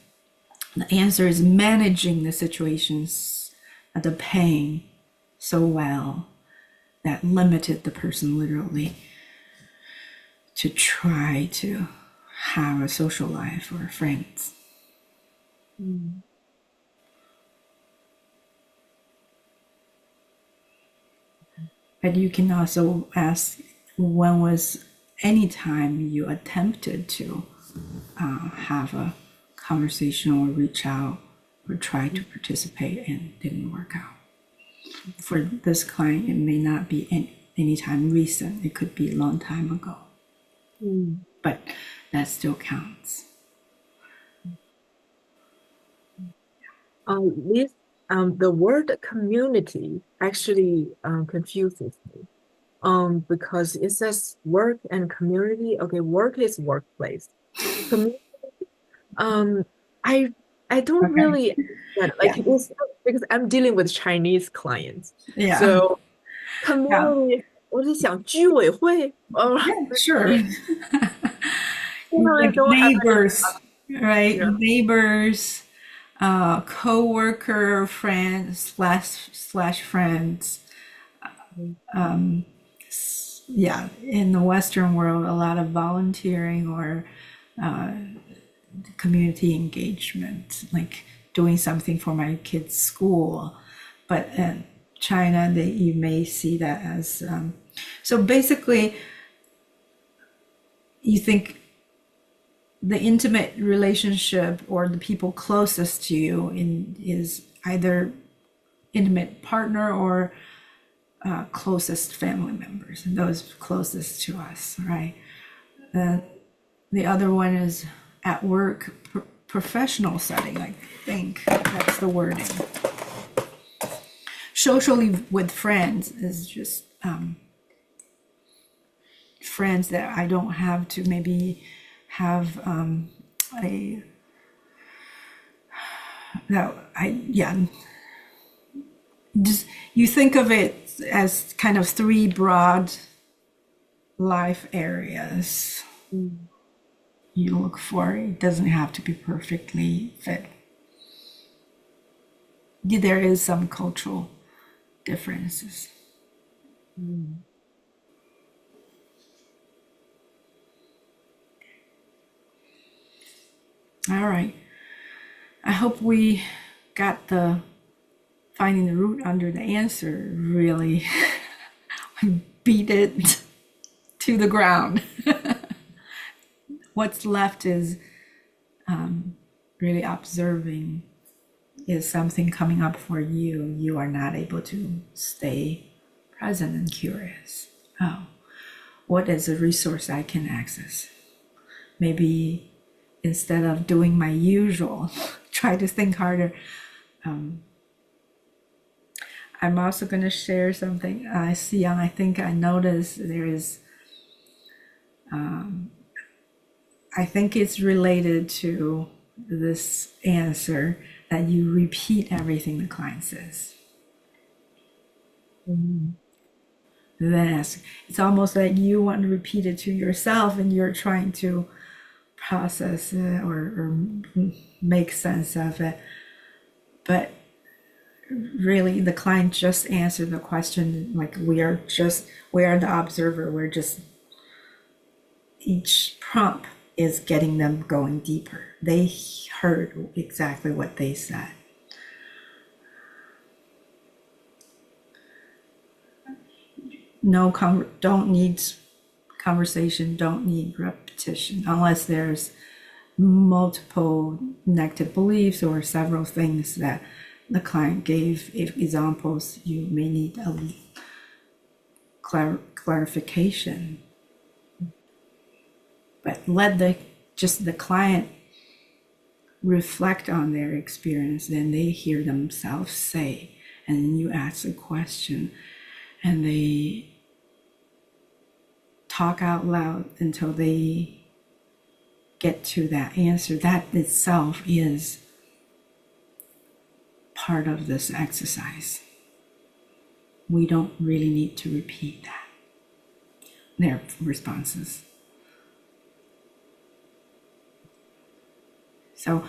The answer is managing the situations, the pain so well that limited the person literally to try to have a social life or friends. But you can also ask, when was any time you attempted to have a conversation or reach out or try to participate and didn't work out? For this client, it may not be any time recent. It could be a long time ago. But that still counts. This, the word community actually confuses me. Because it says work and community. Okay, work is workplace. Community, I don't Okay. really understand. Like it's because I'm dealing with Chinese clients. Yeah. So Yeah. community, 我是想居委会 or Yeah, sure. I Like don't have neighbors, right? Yeah. Neighbors, co-worker, friends, slash friends. Yeah, in the Western world, a lot of volunteering or community engagement, like doing something for my kids' school. But in China, you may see that as so. Basically, you think the intimate relationship or the people closest to you is either intimate partner or closest family members, and those closest to us, right? The other one is at work, professional setting, I think that's the wording. Socially with friends is just friends that I don't have to maybe have just you think of it as kind of three broad life areas you look for. It doesn't have to be perfectly fit. There is some cultural differences. All right. I hope we got the finding the root under the answer really beat it to the ground. What's left is really observing. Is something coming up for you? You are not able to stay present and curious. Oh, what is a resource I can access? Maybe instead of doing my usual, try to think harder. I'm also going to share something. Yeung, I think I noticed there is, I think it's related to this answer that you repeat everything the client says. Then ask. It's almost like you want to repeat it to yourself and you're trying to process it or make sense of it. But really the client just answered the question like we are the observer. We're just, each prompt is getting them going deeper. They heard exactly what they said. Don't need conversation, don't need repetition, unless there's multiple negative beliefs or several things that the client gave examples. You may need a clarification. But let the client reflect on their experience, then they hear themselves say, and then you ask a question, and they talk out loud until they get to that answer. That itself is part of this exercise. We don't really need to repeat that, their responses. So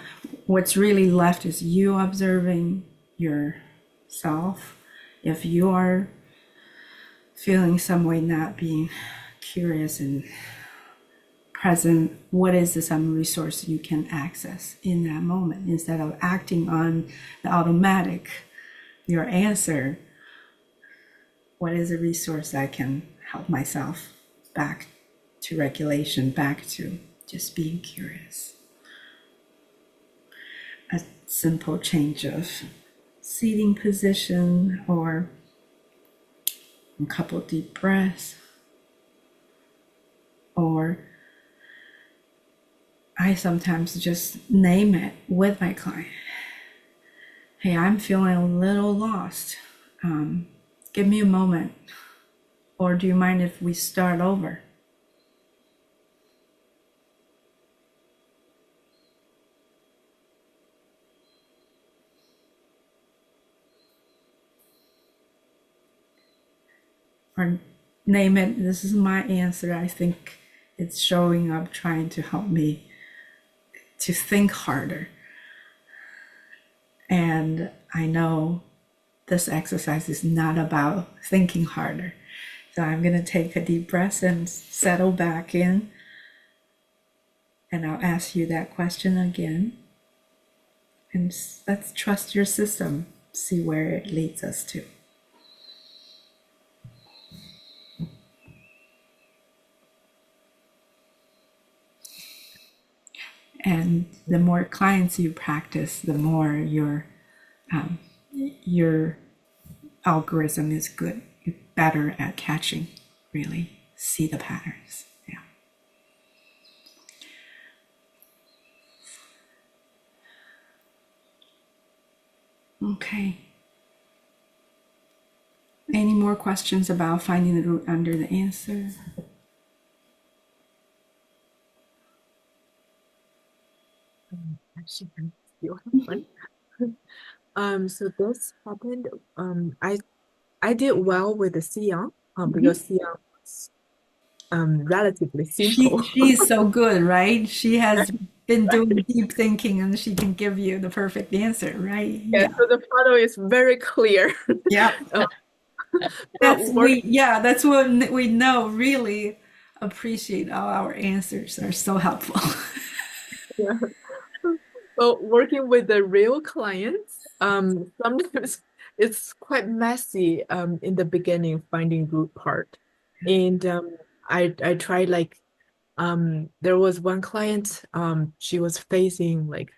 what's really left is you observing yourself. If you are feeling some way not being curious and present, what is some resource you can access in that moment instead of acting on the automatic, your answer? What is a resource that can help myself back to regulation, back to just being curious? A simple change of seating position or a couple deep breaths, or I sometimes just name it with my client. Hey, I'm feeling a little lost. Give me a moment. Or do you mind if we start over? Or name it, this is my answer. I think it's showing up, trying to help me to think harder. And I know this exercise is not about thinking harder. So I'm going to take a deep breath and settle back in. And I'll ask you that question again. And let's trust your system, see where it leads us to. And the more clients you practice, the more your algorithm is good. You're better at catching, really see the patterns. Yeah. Okay. Any more questions about finding the root under the answer? Actually, I still have one. So this happened. I did well with the Xiang, because Xiang was relatively simple. She's so good, right? She has been Right. doing deep thinking and she can give you the perfect answer, right? Yeah, Yeah. so the photo is very clear. Yeah. Uh, but That's work, that's what we know, really appreciate all our answers are so helpful. yeah. Well, working with the real clients, sometimes it's quite messy in the beginning finding root part. And I tried like there was one client, she was facing like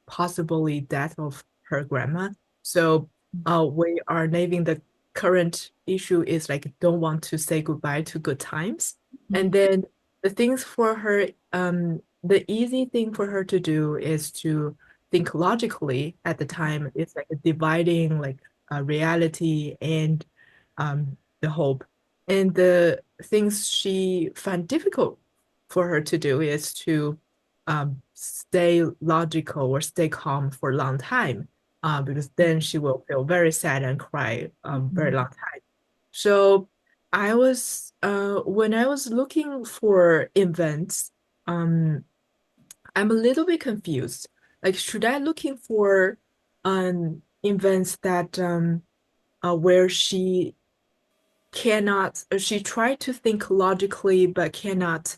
possibly death of her grandma. So we are naming the current issue is like don't want to say goodbye to good times. And then the things for her, the easy thing for her to do is to think logically at the time. It's like dividing like reality and the hope. And the things she found difficult for her to do is to stay logical or stay calm for a long time, because then she will feel very sad and cry very long time. So I was when I was looking for events, I'm a little bit confused. Like, should I looking for events that where she tried to think logically but cannot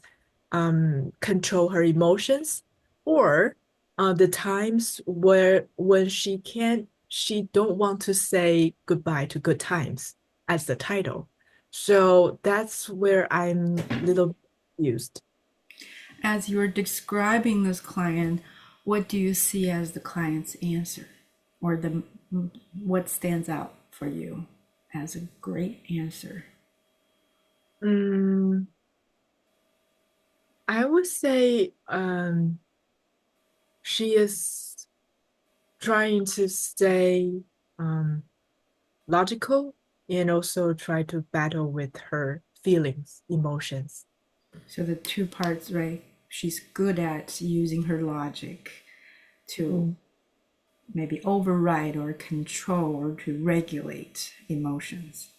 control her emotions, or the times where when she don't want to say goodbye to good times as the title. So that's where I'm a little confused. As you're describing this client, what do you see as the client's answer, or the what stands out for you as a great answer? I would say she is trying to stay logical and also try to battle with her feelings, emotions. So the two parts, right? She's good at using her logic to maybe override or control or to regulate emotions.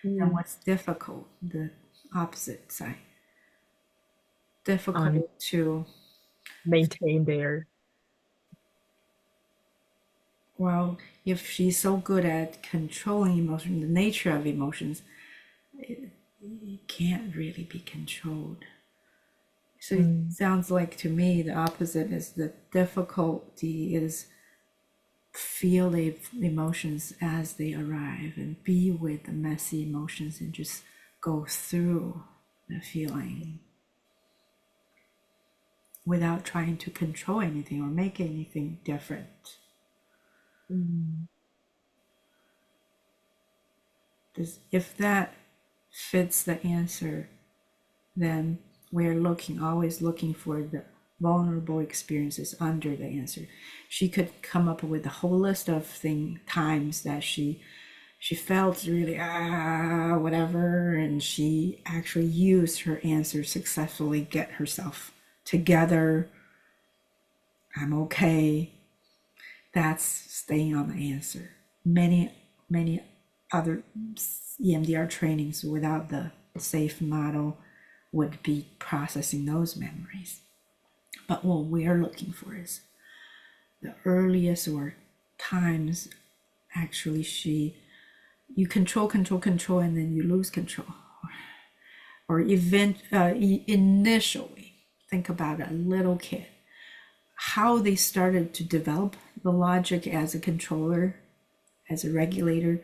And what's difficult, the opposite side, On difficult to, maintain their well, if she's so good at controlling emotion, the nature of emotions, it can't really be controlled. So it sounds like to me the opposite is the difficulty is feel the emotions as they arrive and be with the messy emotions and just go through the feeling without trying to control anything or make anything different. If that fits the answer, then we're always looking for the vulnerable experiences under the answer. She could come up with a whole list of times that she felt really whatever, and she actually used her answer successfully, get herself together. I'm okay. That's staying on the answer. Many other EMDR trainings without the SAFE model would be processing those memories. But what we're looking for is the earliest or times actually you control, and then you lose control. Or initially, think about a little kid, how they started to develop the logic as a controller, as a regulator.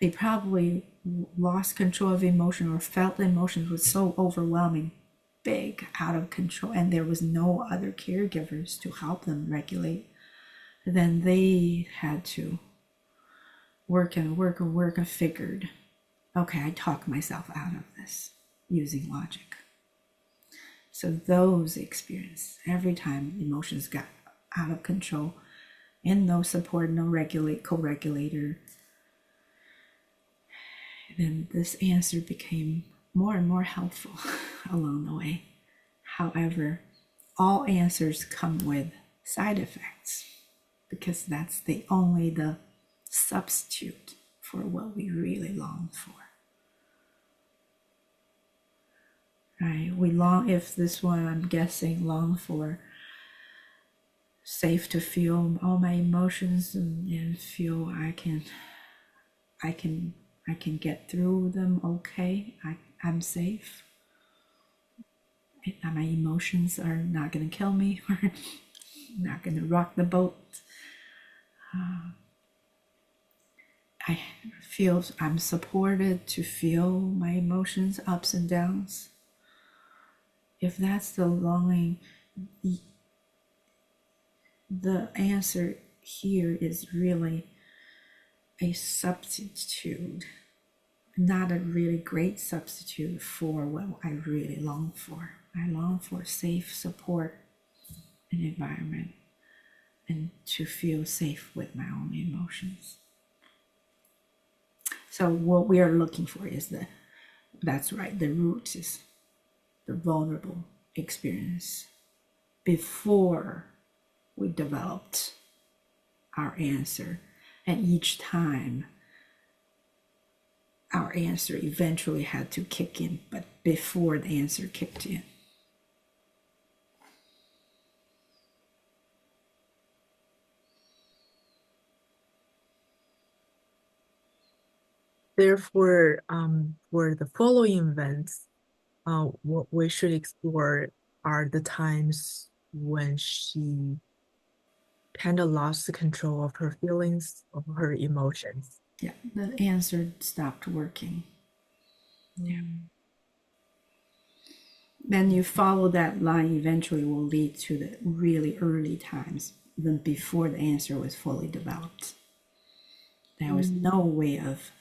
They probably lost control of emotion or felt the emotions was so overwhelming, big, out of control, and there was no other caregivers to help them regulate. Then they had to work and figured, okay, I talk myself out of this using logic. So those experiences, every time emotions got out of control and no support, no co-regulator, then this answer became more and more helpful along the way. However, all answers come with side effects because that's the substitute for what we really long for. Right? We long, if this one I'm guessing long for safe to feel all my emotions and feel I can get through them okay. I'm safe. My emotions are not going to kill me or not going to rock the boat. I feel I'm supported to feel my emotions, ups and downs. If that's the longing, the answer here is really a substitute, not a really great substitute for what I really long for. I long for safe support and environment and to feel safe with my own emotions. So what we are looking for is that's right, the root is the vulnerable experience before we developed our answer. And each time our answer eventually had to kick in, but before the answer kicked in. Therefore, for the following events, what we should explore are the times when she kind of lost the control of her feelings, of her emotions. Yeah, the answer stopped working. Yeah. Then you follow that line, eventually will lead to the really early times, even before the answer was fully developed. There was no way of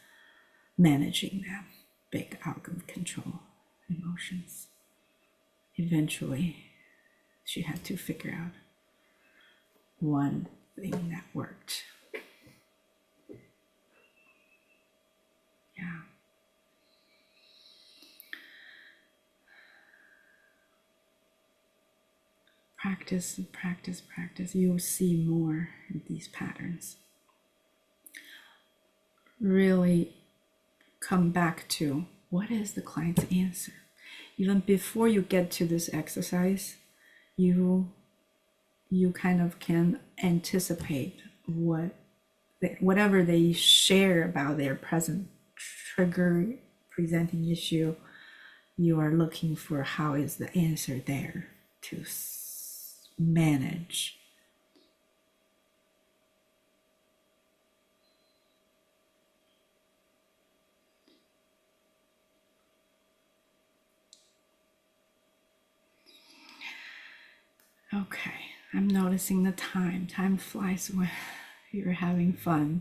managing them big out of control emotions. Eventually, she had to figure out one thing that worked. Yeah. Practice and practice, practice. You'll see more in these patterns. Really come back to what is the client's answer. Even before you get to this exercise, you kind of can anticipate whatever they share about their present trigger, presenting issue. You are looking for how is the answer there to manage. Okay, I'm noticing the time. Time flies when you're having fun.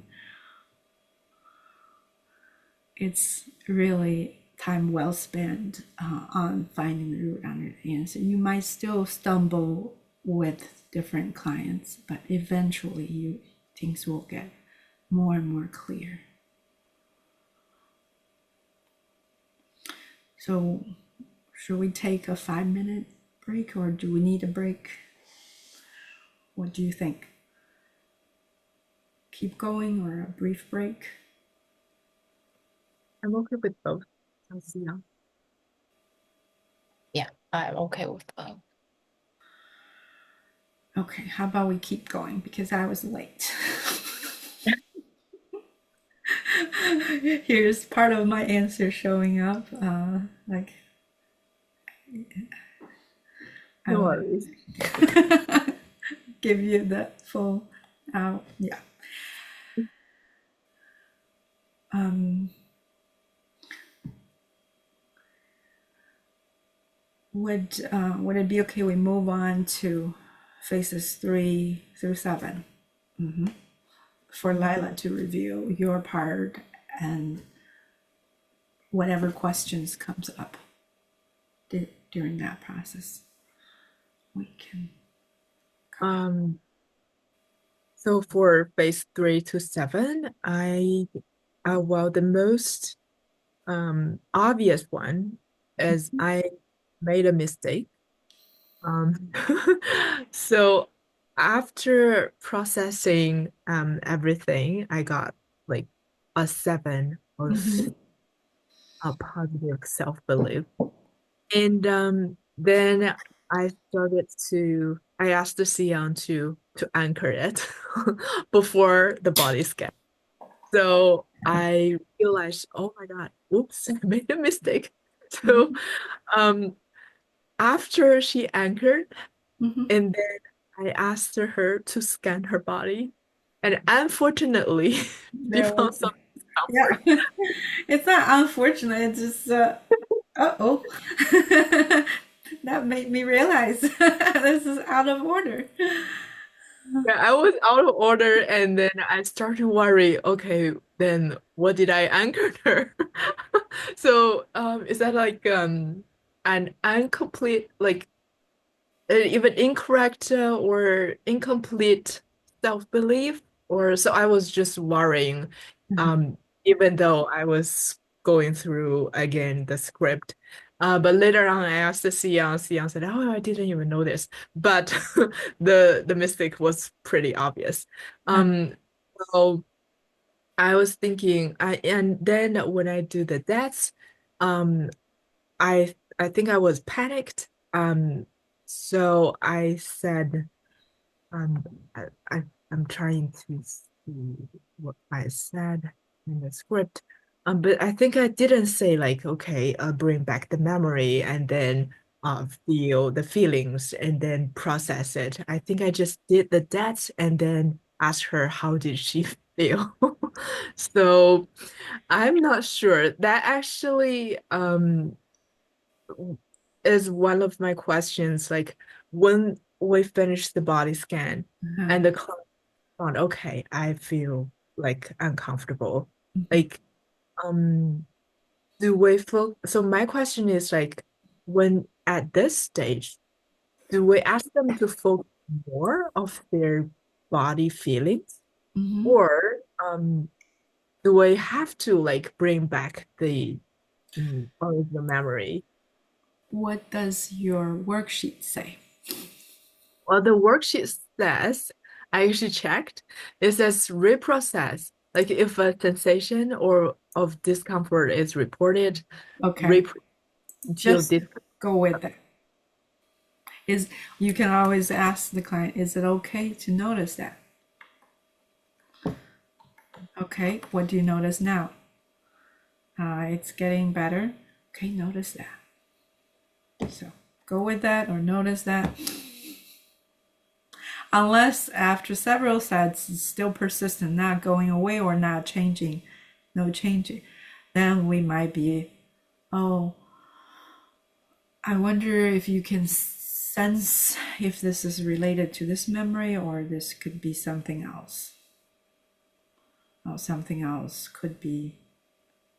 It's really time well spent on finding the root under the answer. You might still stumble with different clients, but eventually things will get more and more clear. So should we take a 5-minute break, or do we need a break? What do you think? Keep going or a brief break? I'm okay with both. Sounds, yeah. Yeah, I'm okay with both. Okay, how about we keep going because I was late. Here's part of my answer showing up. Like, I No will worries. give you the full. Yeah. Would it be okay we move on to phases 3 through 7 for Lyla to review your part and whatever questions comes up during that process? We can. So for phase 3 to 7, well, the most obvious one is I made a mistake. So after processing everything, I got like a 7 of a positive self-belief. And then I asked the Sion to anchor it before the body scan. So I realized, oh my God, oops, I made a mistake. So um after she anchored, and then I asked her to scan her body. And unfortunately, she There found was, some yeah. discomfort. It's not unfortunate. It's just, oh, that made me realize this is out of order. Yeah, I was out of order, and then I started to worry, okay, then what did I anchor her? So, is that like an incomplete, like even incorrect or incomplete self-belief? Or so I was just worrying, even though I was going through again the script. But later on, I asked the Sion. Sion said, "Oh, I didn't even know this." But the mistake was pretty obvious. Um, so I was thinking, and then when I do the deaths, um, I think I was panicked. So I said, um, I, I I'm trying to see what I said in the script. But I think I didn't say like, okay, bring back the memory and then feel the feelings and then process it. I think I just did the that and then asked her how did she feel. So I'm not sure. That actually is one of my questions. Like when we finish the body scan and the client found, okay, I feel like uncomfortable. Like, do we feel so my question is like when at this stage, do we ask them to focus more of their body feelings, Mm-hmm. or do I have to like bring back the original memory? What does your worksheet say? Well, the worksheet says, I actually checked, it says reprocess. Like if a sensation or of discomfort is reported, Okay, rep until just this. go with it. Is you can always ask the client, is it okay to notice that? Okay, what do you notice now? It's getting better. Okay, notice that. So go with that or notice that. Unless after several sets it's still persistent, not going away or not changing, no changing, then we might be, oh, I wonder if you can sense if this is related to this memory or this could be something else. Oh, something else could be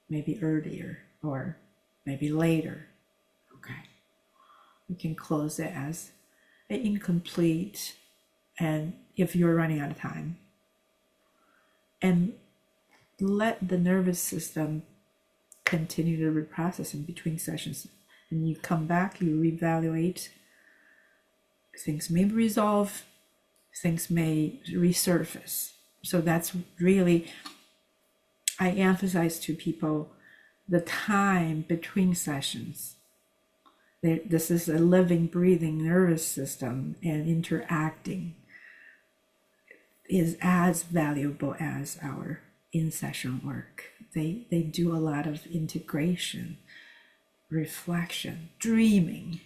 maybe earlier or maybe later. Okay. We can close it as an incomplete, and if you're running out of time, and let the nervous system continue to reprocess in between sessions. And you come back, you reevaluate, things may resolve, things may resurface. So that's really, I emphasize to people the time between sessions. This is a living, breathing nervous system, and interacting is as valuable as our in-session work. They do a lot of integration, reflection, dreaming,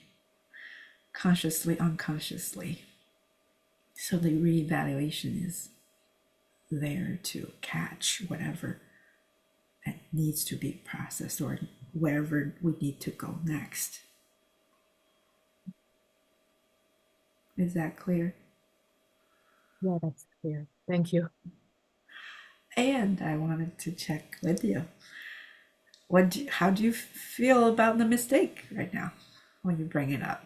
consciously, unconsciously. So the reevaluation is there to catch whatever that needs to be processed or wherever we need to go next. Is that clear? Yeah, that's clear. Thank you. And I wanted to check with you. How do you feel about the mistake right now when you bring it up?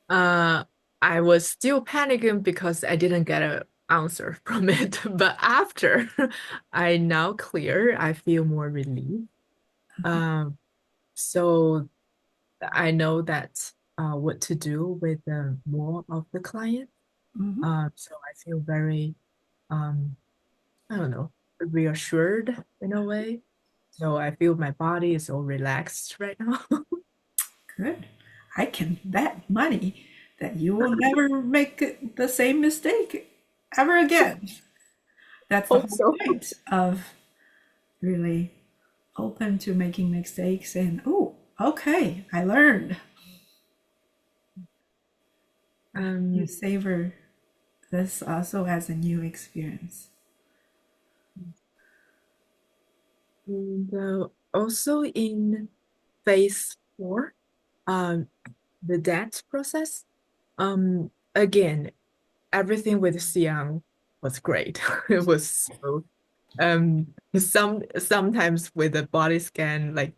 I was still panicking because I didn't get an answer from it. But after I now clear, I feel more relief. Um, so I know that what to do with more of the client. Mm-hmm. So I feel very I don't know, reassured in a way. So I feel my body is all relaxed right now. Good. I can bet money that you will never make the same mistake ever again. That's the Hope whole so. point of really open to making mistakes and, oh, okay, I learned. You Um, savor this also as a new experience. and also in phase 4, um, the debt process. Again, everything with Xiang was great. It was so sometimes with the body scan, like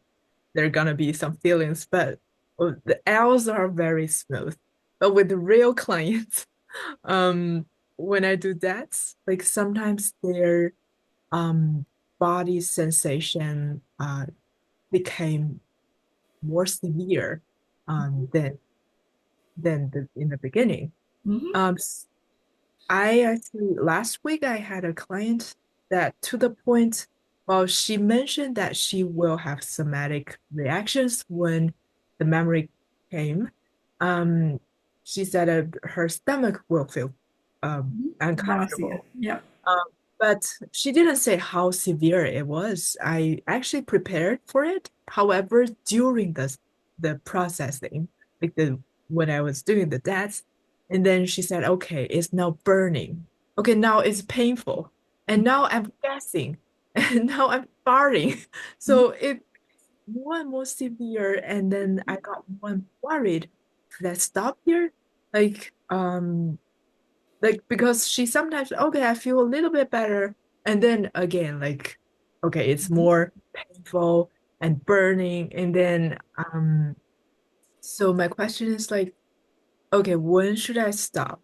there are gonna be some feelings, but the L's are very smooth. But with the real clients, um, when I do that, like sometimes their um body sensation became more severe than in the beginning. Mm-hmm. Um, I actually last week I had a client that to the point, well, she mentioned that she will have somatic reactions when the memory came. Um, she said her stomach will feel Nausea. uncomfortable. Yep. Um, but she didn't say how severe it was. I actually prepared for it. However, during the processing, like the when I was doing the DATS, and then she said, okay, it's now burning. Okay, now it's painful. And now I'm gassing. And now I'm farting. So it more and more severe. And then I got more worried. Should I stop here? Like, because she sometimes, okay, I feel a little bit better. And then again, like, okay, it's more painful and burning. And then so my question is like, okay, when should I stop?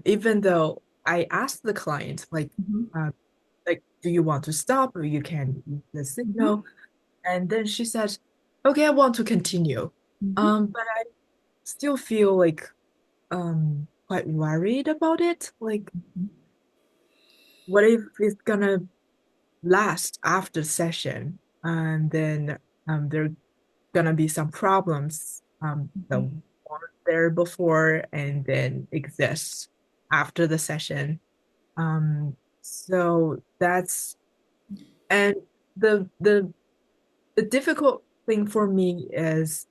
Even though I asked the client Mhm. like, do you want to stop or you can use the Mhm. signal? And then she said, okay, I want to continue. Mhm. But I still feel like quite worried about it. Like, what if it's gonna last after session and then there gonna be some problems that Mhm. weren't there before and then exist after the session. So that's and the the the difficult thing for me is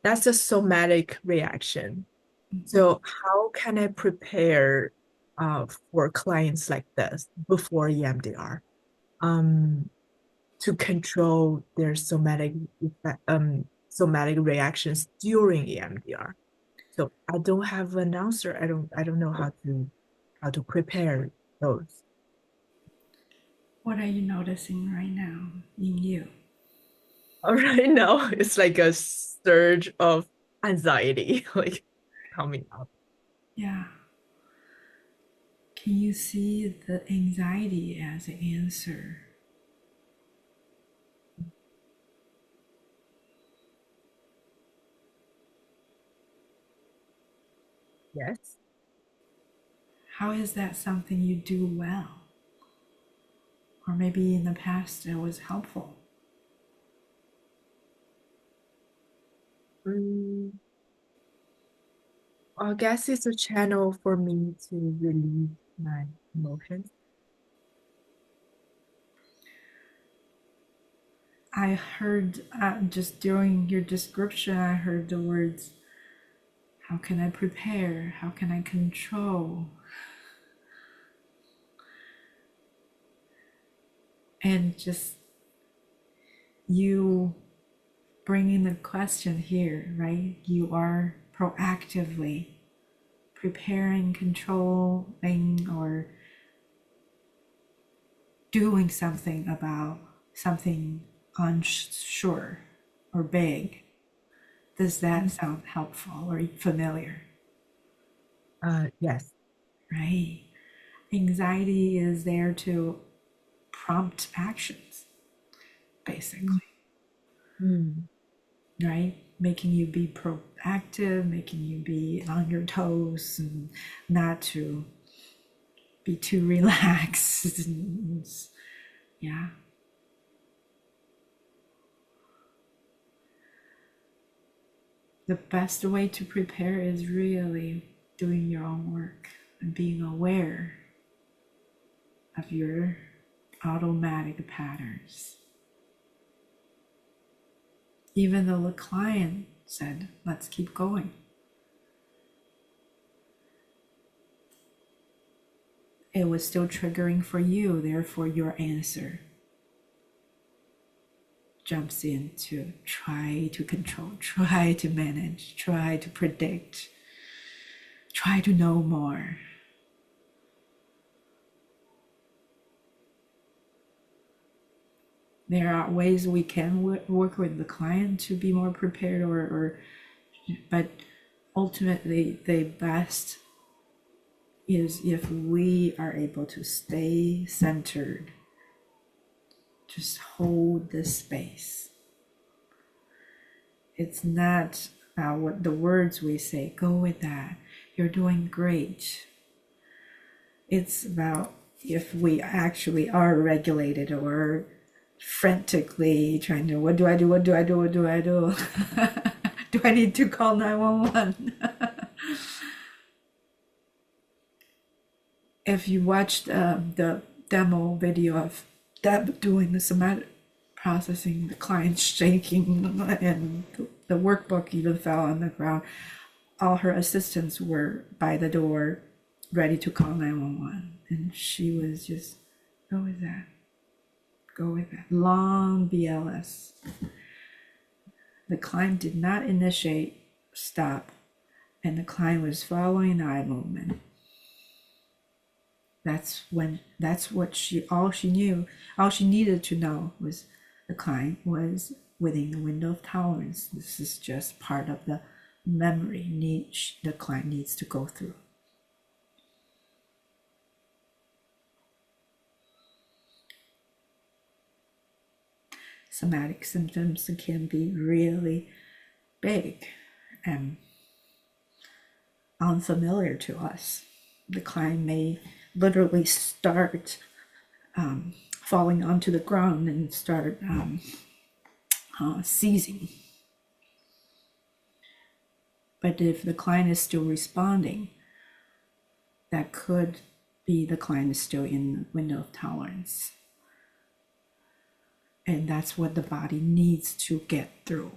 that's a somatic reaction. Mhm. So how can I prepare for clients like this before EMDR to control their somatic reactions during EMDR? So I don't have an answer. I don't know how to prepare those. What are you noticing right now in you? Right now, it's like a surge of anxiety like coming up. Yeah. Can you see the anxiety as an answer? Yes. How is that something you do well? Or maybe in the past it was helpful? Mm, I guess it's a channel for me to release my emotions. I heard just during your description, I heard the words, how can I prepare? How can I control? And just you bringing the question here, right? You are proactively preparing, controlling, or doing something about something unsure or vague. Does that sound helpful or familiar? Yes. Right. Anxiety is there to prompt actions, basically, Mm. right? Making you be proactive, making you be on your toes and not to be too relaxed. Yeah. The best way to prepare is really doing your own work and being aware of your automatic patterns. Even though the client said, let's keep going, it was still triggering for you, therefore, your answer jumps in to try to control, try to manage, try to predict, try to know more. There are ways we can work with the client to be more prepared, but ultimately, the best is if we are able to stay centered, just hold this space. It's not about what the words we say, go with that. You're doing great. It's about if we actually are regulated or frantically trying to, what do I do? What do I do? What do I do? Do I need to call 911? If you watched the demo video of Deb doing the somatic processing, the client shaking, and the workbook even fell on the ground, all her assistants were by the door ready to call 911. And she was just, go with that, go with that. Long BLS. The client did not initiate stop, and the client was following the eye movement. That's what she knew, all she needed to know was the client was within the window of tolerance. This is just part of the memory the client needs to go through. somatic symptoms can be really big and unfamiliar to us. The client may literally start falling onto the ground and start seizing. But if the client is still responding, that could be the client is still in the window of tolerance. And that's what the body needs to get through.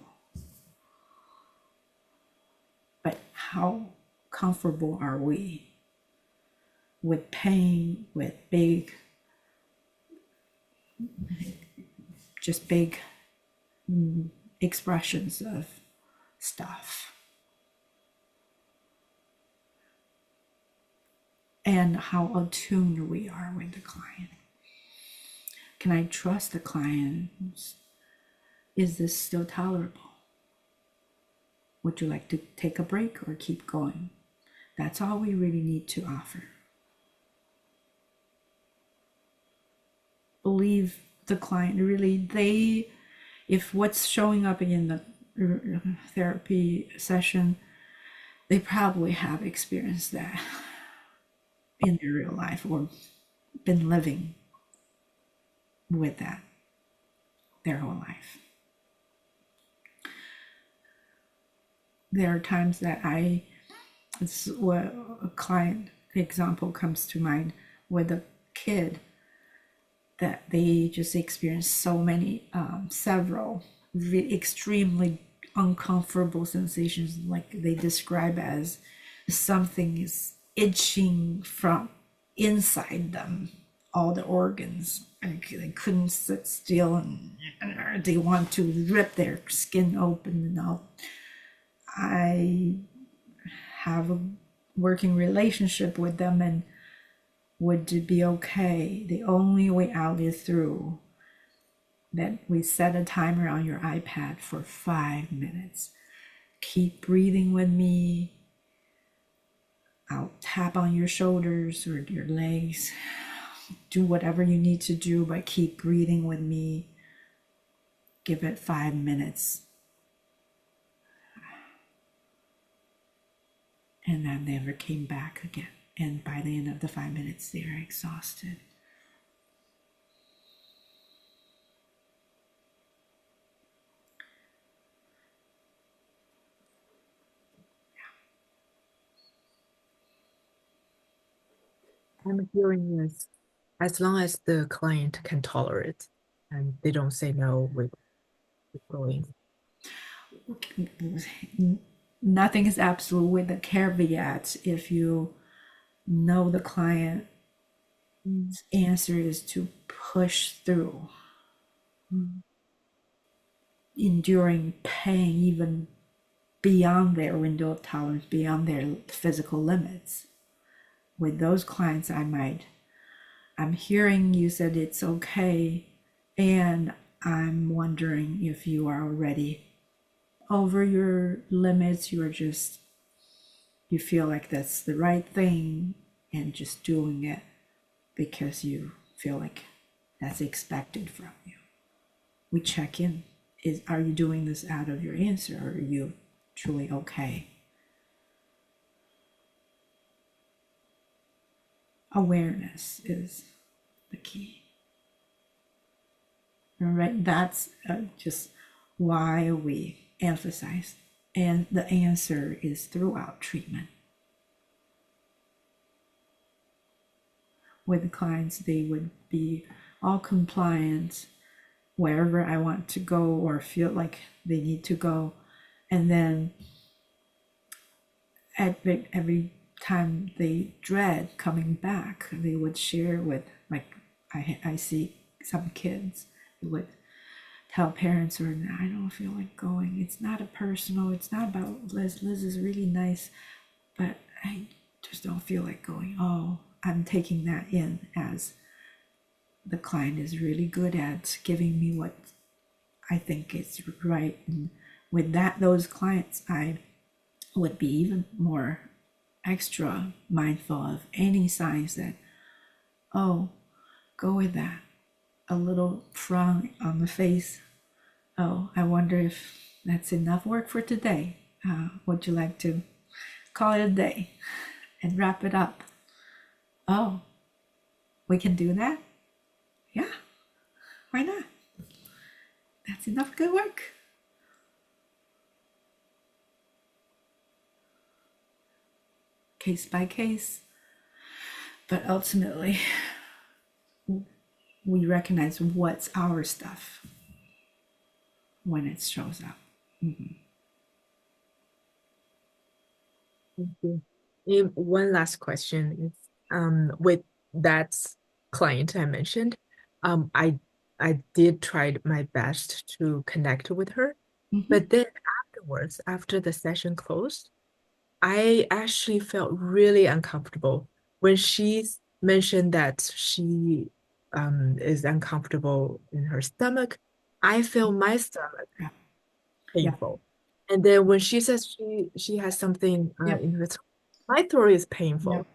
But how comfortable are we with pain, with big expressions of stuff? And how attuned we are with the client. Can I trust the client? Is this still tolerable? Would you like to take a break or keep going? That's all we really need to offer. Believe the client really, if what's showing up in the therapy session, they probably have experienced that in their real life or been living with that their whole life. There are times that it's what a client example comes to mind with a kid that they just experienced so many, several extremely uncomfortable sensations, like they describe as something is itching from inside them, all the organs. They couldn't sit still and they want to rip their skin open and all. I have a working relationship with them and would be okay. The only way out is through that we set a timer on your iPad for 5 minutes. Keep breathing with me. I'll tap on your shoulders or your legs. Do whatever you need to do, but keep breathing with me. Give it 5 minutes. And then they never came back again. And by the end of the 5 minutes, they are exhausted. I'm hearing this. As long as the client can tolerate and they don't say no, we keep going. Nothing is absolute with the caveat. If you know the client's answer is to push through, enduring pain even beyond their window of tolerance, beyond their physical limits. With those clients, I'm hearing you said it's okay, and I'm wondering if you are already over your limits. You feel like that's the right thing and just doing it because you feel like that's expected from you. We check in. Are you doing this out of your answer, or are you truly okay? Awareness is the key. Right? That's just why we emphasize. And the answer is throughout treatment. With the clients, they would be all compliant wherever I want to go or feel like they need to go. And then every time they dread coming back, they would share with, like, I see some kids who would tell parents, or I don't feel like going. It's not a personal, it's not about Liz. Liz is really nice, but I just don't feel like going. Oh, I'm taking that in as the client is really good at giving me what I think is right. And with those clients, I would be even more extra mindful of any signs that, oh, go with that. A little frown on the face, Oh, I wonder if that's enough work for today. Would you like to call it a day and wrap it up? Oh, we can do that? Yeah, why not? That's enough good work. Case by case. But ultimately, we recognize what's our stuff when it shows up. Thank you. One last question is, with that client I mentioned, I did try my best to connect with her, but then afterwards, after the session closed, I actually felt really uncomfortable when she mentioned that she is uncomfortable in her stomach. I feel my stomach Yeah. painful. And then when she says she has something Yep. in her throat, my throat is Yep. painful.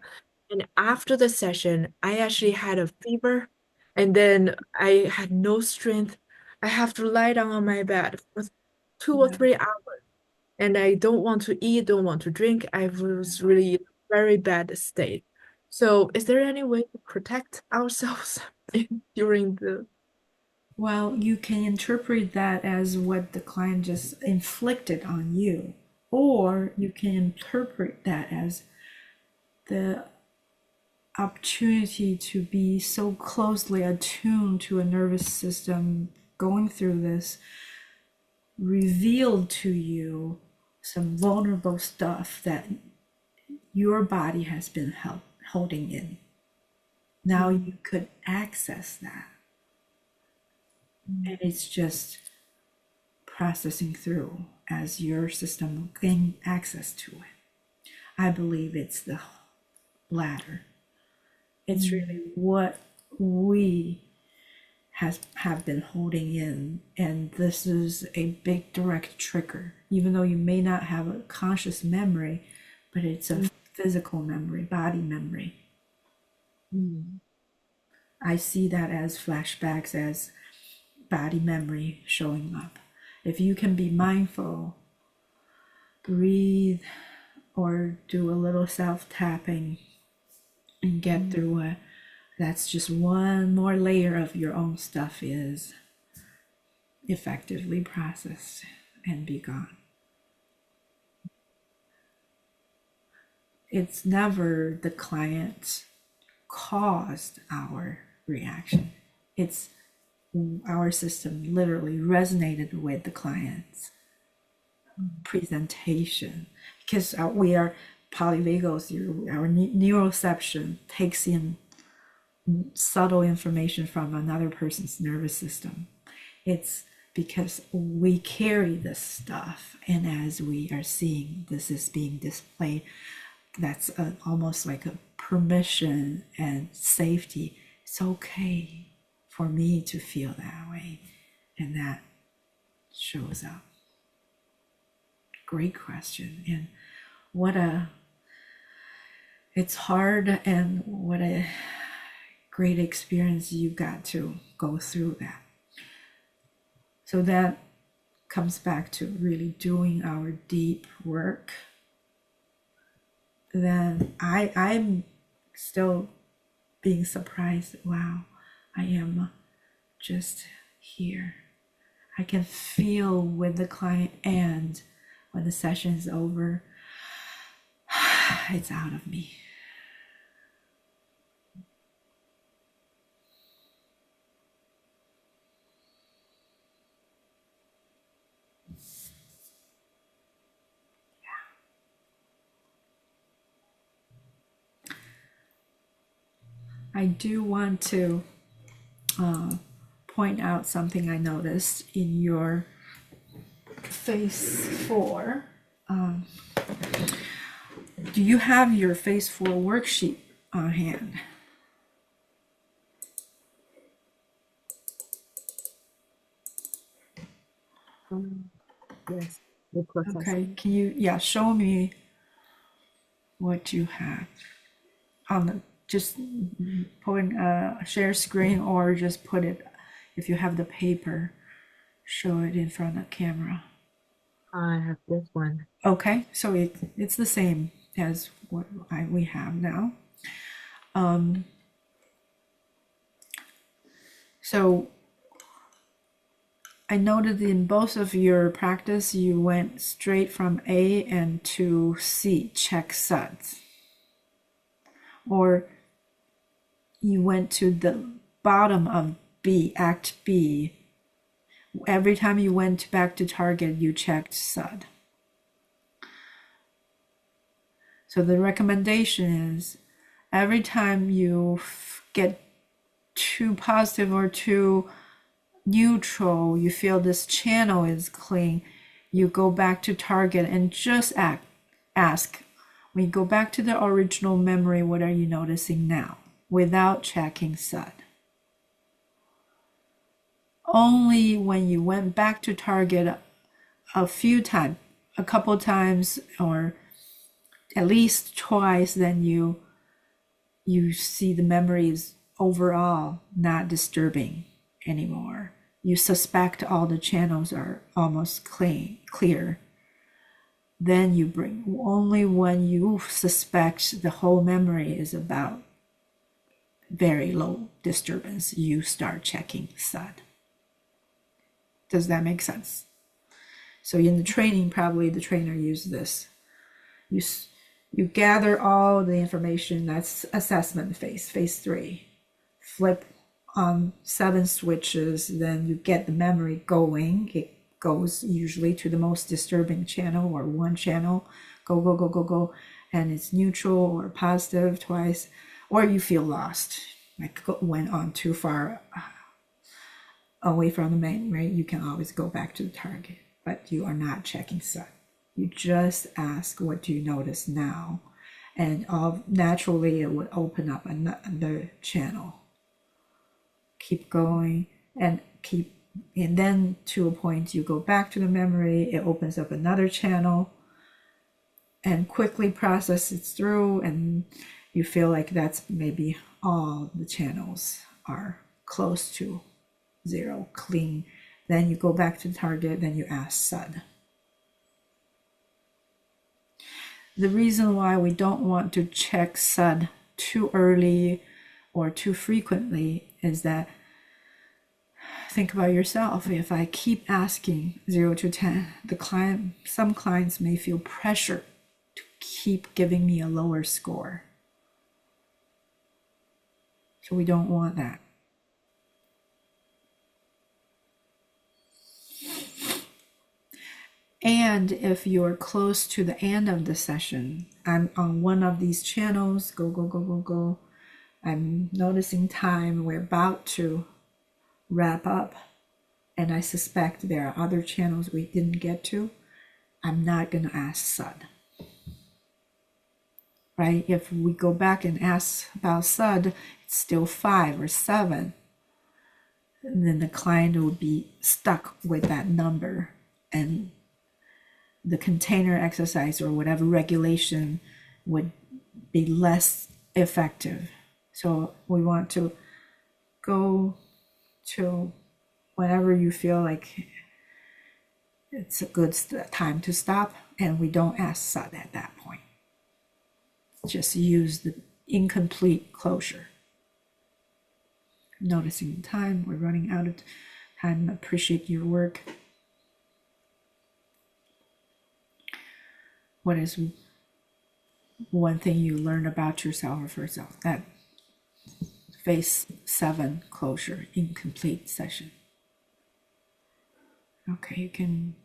And after the session, I actually had a fever, and then I had no strength. I have to lie down on my bed for 2 or 3 hours, and I don't want to eat, don't want to drink. I was really in a very bad state. So, is there any way to protect ourselves during the? Well, you can interpret that as what the client just inflicted on you, or you can interpret that as the opportunity to be so closely attuned to a nervous system going through this revealed to you some vulnerable stuff that your body has been holding in. Now you could access that. And it's just processing through as your system gain access to it. I believe it's the latter. It's really what we have been holding in, and this is a big direct trigger. Even though you may not have a conscious memory, but it's a physical memory, body memory. I see that as flashbacks, as body memory showing up. If you can be mindful, breathe, or do a little self-tapping and get through it, that's just one more layer of your own stuff is effectively processed and be gone. It's never the client caused our reaction. It's our system literally resonated with the client's presentation because we are polyvagals. Our neuroception takes in subtle information from another person's nervous system. It's because we carry this stuff, and as we are seeing this is being displayed, that's almost like a permission and safety. It's okay for me to feel that way, and that shows up. Great question. And it's hard, and what a great experience you got to go through that. So that comes back to really doing our deep work. Then I'm still being surprised. Wow, I am just here. I can feel with the client, and when the session is over, it's out of me. I do want to point out something I noticed in your phase 4. Do you have your phase 4 worksheet on hand? Yes, the process. Okay, can you show me what you have on the, just put in a share screen, or just put it, if you have the paper, show it in front of camera. I have this one. Okay, so it's the same as what we have now. So I noted in both of your practice, you went straight from A and to C, check suds. Or you went to the bottom of B, Act B. Every time you went back to target, you checked sud. So the recommendation is every time you get too positive or too neutral, you feel this channel is clean, you go back to target and just ask, when you go back to the original memory, what are you noticing now? Without checking sud. Only when you went back to target a few times, a couple times, or at least twice, then you see the memory is overall not disturbing anymore. You suspect all the channels are almost clear. Then you bring, only when you suspect the whole memory is about very low disturbance, you start checking sud. Does that make sense? So in the training, probably the trainer used this. You gather all the information. That's assessment phase 3. Flip on 7 switches, then you get the memory going. It goes usually to the most disturbing channel or one channel. Go, and it's neutral or positive twice, or you feel lost, like went on too far away from the main, right? You can always go back to the target, but you are not checking sud. You just ask, what do you notice now? And naturally it would open up another channel. Keep going and then to a point you go back to the memory, it opens up another channel and quickly processes through, and you feel like that's maybe all the channels are close to 0, clean. Then you go back to the target, then you ask sud. The reason why we don't want to check sud too early or too frequently is that, think about yourself. If I keep asking 0 to 10, some clients may feel pressure to keep giving me a lower score. So we don't want that. And if you're close to the end of the session, I'm on one of these channels, go. I'm noticing time, we're about to wrap up, and I suspect there are other channels we didn't get to, I'm not going to ask sud. Right? If we go back and ask about sud, it's still 5 or 7, and then the client would be stuck with that number, and the container exercise or whatever regulation would be less effective. So we want to go to whenever you feel like it's a good time to stop, and we don't ask sud at that point. Just use the incomplete closure. Noticing the time, we're running out of time. Appreciate your work. What is one thing you learn about yourself or for yourself? That phase 7 closure, incomplete session. Okay, you can.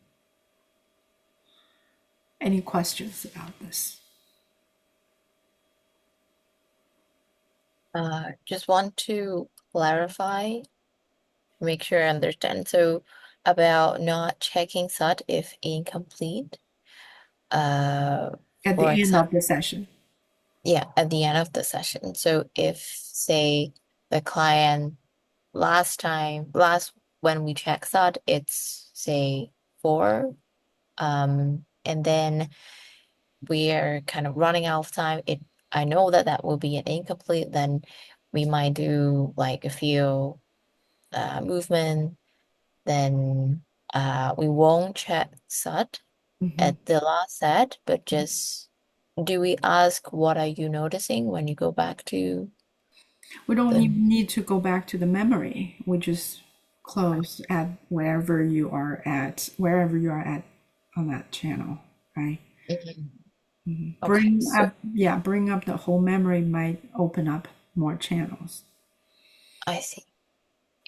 Any questions about this? Just want to clarify, make sure I understand. So about not checking sud if incomplete. At the For end example, of the session. yeah, at the end of the session. So if, say, the client last when we check sud, it's say 4, and then we are kind of running out of time. I know that that will be an incomplete. Then we might do like a few movement, then we won't check SUT at the last set, but just do we ask what are you noticing when you go back to We don't the need to go back to the memory. We just close at wherever you are at on that channel, right? Mhm. Okay, Bring so up, yeah, bring up the whole memory might open up more channels. I see.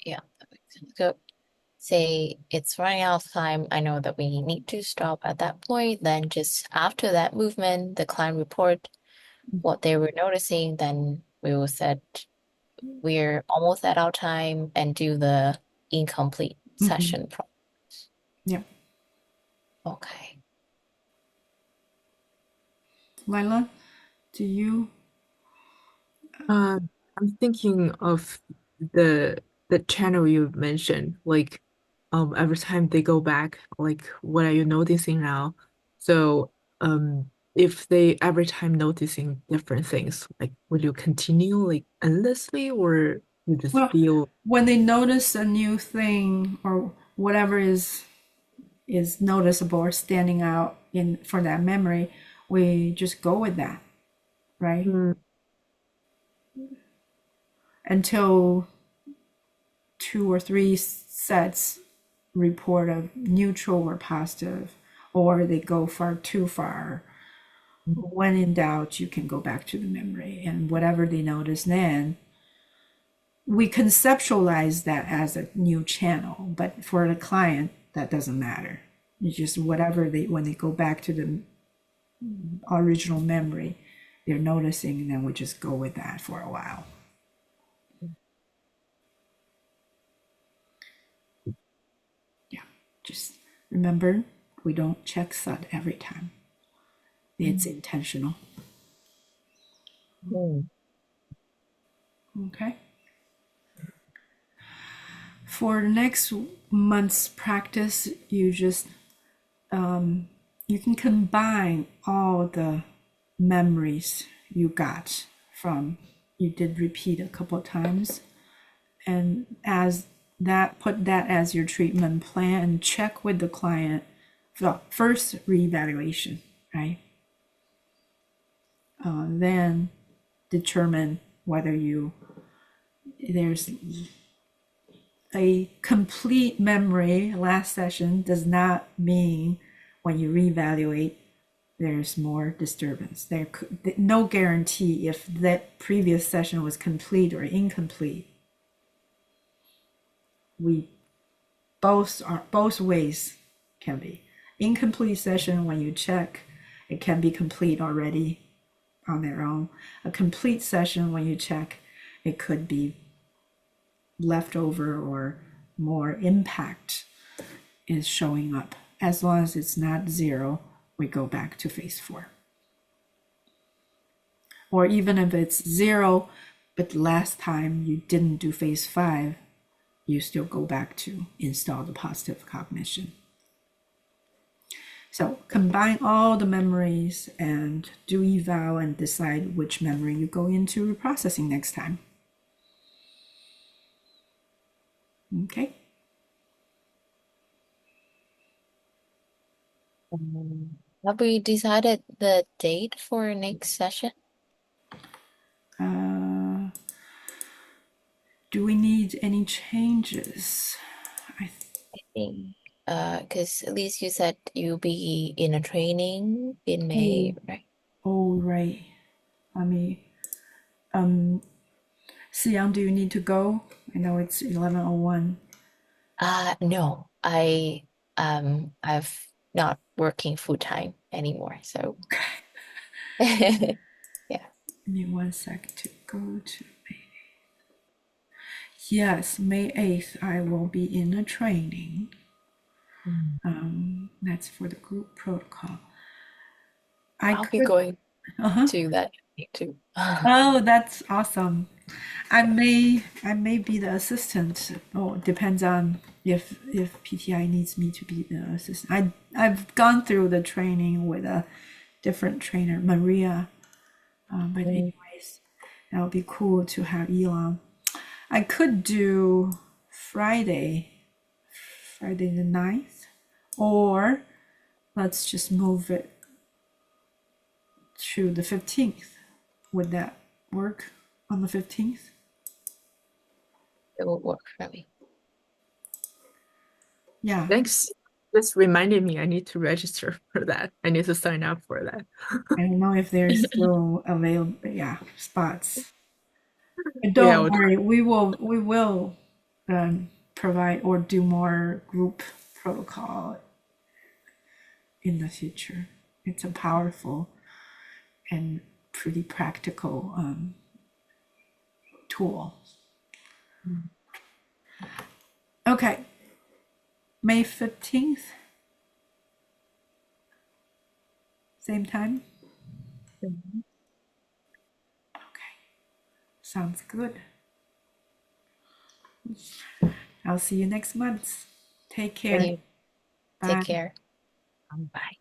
Yeah, that makes sense. So say it's running out of time. I know that we need to stop at that point. Then just after that movement, the client report what they were noticing, then we will set we're almost at our time and do the incomplete session. Yeah. Okay. Lyla, do you? I'm thinking of the the channel you mentioned, like every time they go back, like what are you noticing now? So if they every time noticing different things, like will you continue like endlessly or you just Well, feel when they notice a new thing or whatever is noticeable or standing out in for that memory, we just go with that, right? mm, Until two or three sets report a neutral or positive, or they go far too far. When in doubt, you can go back to the memory and whatever they notice then, we conceptualize that as a new channel, but for the client, that doesn't matter. It's just whatever when they go back to the original memory, they're noticing, and then we just go with that for a while. Yeah, just remember, we don't check SUD every time. It's intentional. Mm. Okay. For next month's practice, you just you can combine all the memories you got from you did repeat a couple of times, and as that put that as your treatment plan and check with the client. So first reevaluation, right? Then determine whether there's a complete memory. Last session does not mean when you reevaluate there's more disturbance. There could no guarantee if that previous session was complete or incomplete. We both ways can be. Incomplete session, when you check, it can be complete already on their own. A complete session, when you check, it could be leftover or more impact is showing up. As long as it's not zero, we go back to phase 4. Or even if it's zero, but last time you didn't do phase 5, you still go back to install the positive cognition. So combine all the memories and do eval and decide which memory you go into reprocessing next time. Okay. Have we decided the date for next session? Do we need any changes? I Think, because at least you said you'll be in a training in May, right? Oh, right. Let me. Siyang, do you need to go? I know it's 11:01. No, I've not working full time anymore, so yeah. Give me 1 sec to go to May. Yes, May 8th, I will be in a training. That's for the group protocol. I'll be going to that too. Oh, that's awesome. I may be the assistant. Oh, it depends on if PTI needs me to be the assistant. I've gone through the training with a different trainer, Maria. But anyways, that would be cool to have Elon. I could do Friday the 9th. Or let's just move it to the 15th. Would that work on the 15th? It will work for me. Yeah. Thanks. Just reminded me I need to register for that. I need to sign up for that. I don't know if there's still available, yeah, spots. But Yeah, don't we'll try. worry, we will provide or do more group protocol in the future. It's a powerful and pretty practical tool. Okay, May 15th, same time. Mhm. Okay, sounds good. I'll see you next month. Take care. You Bye. take care. Bye.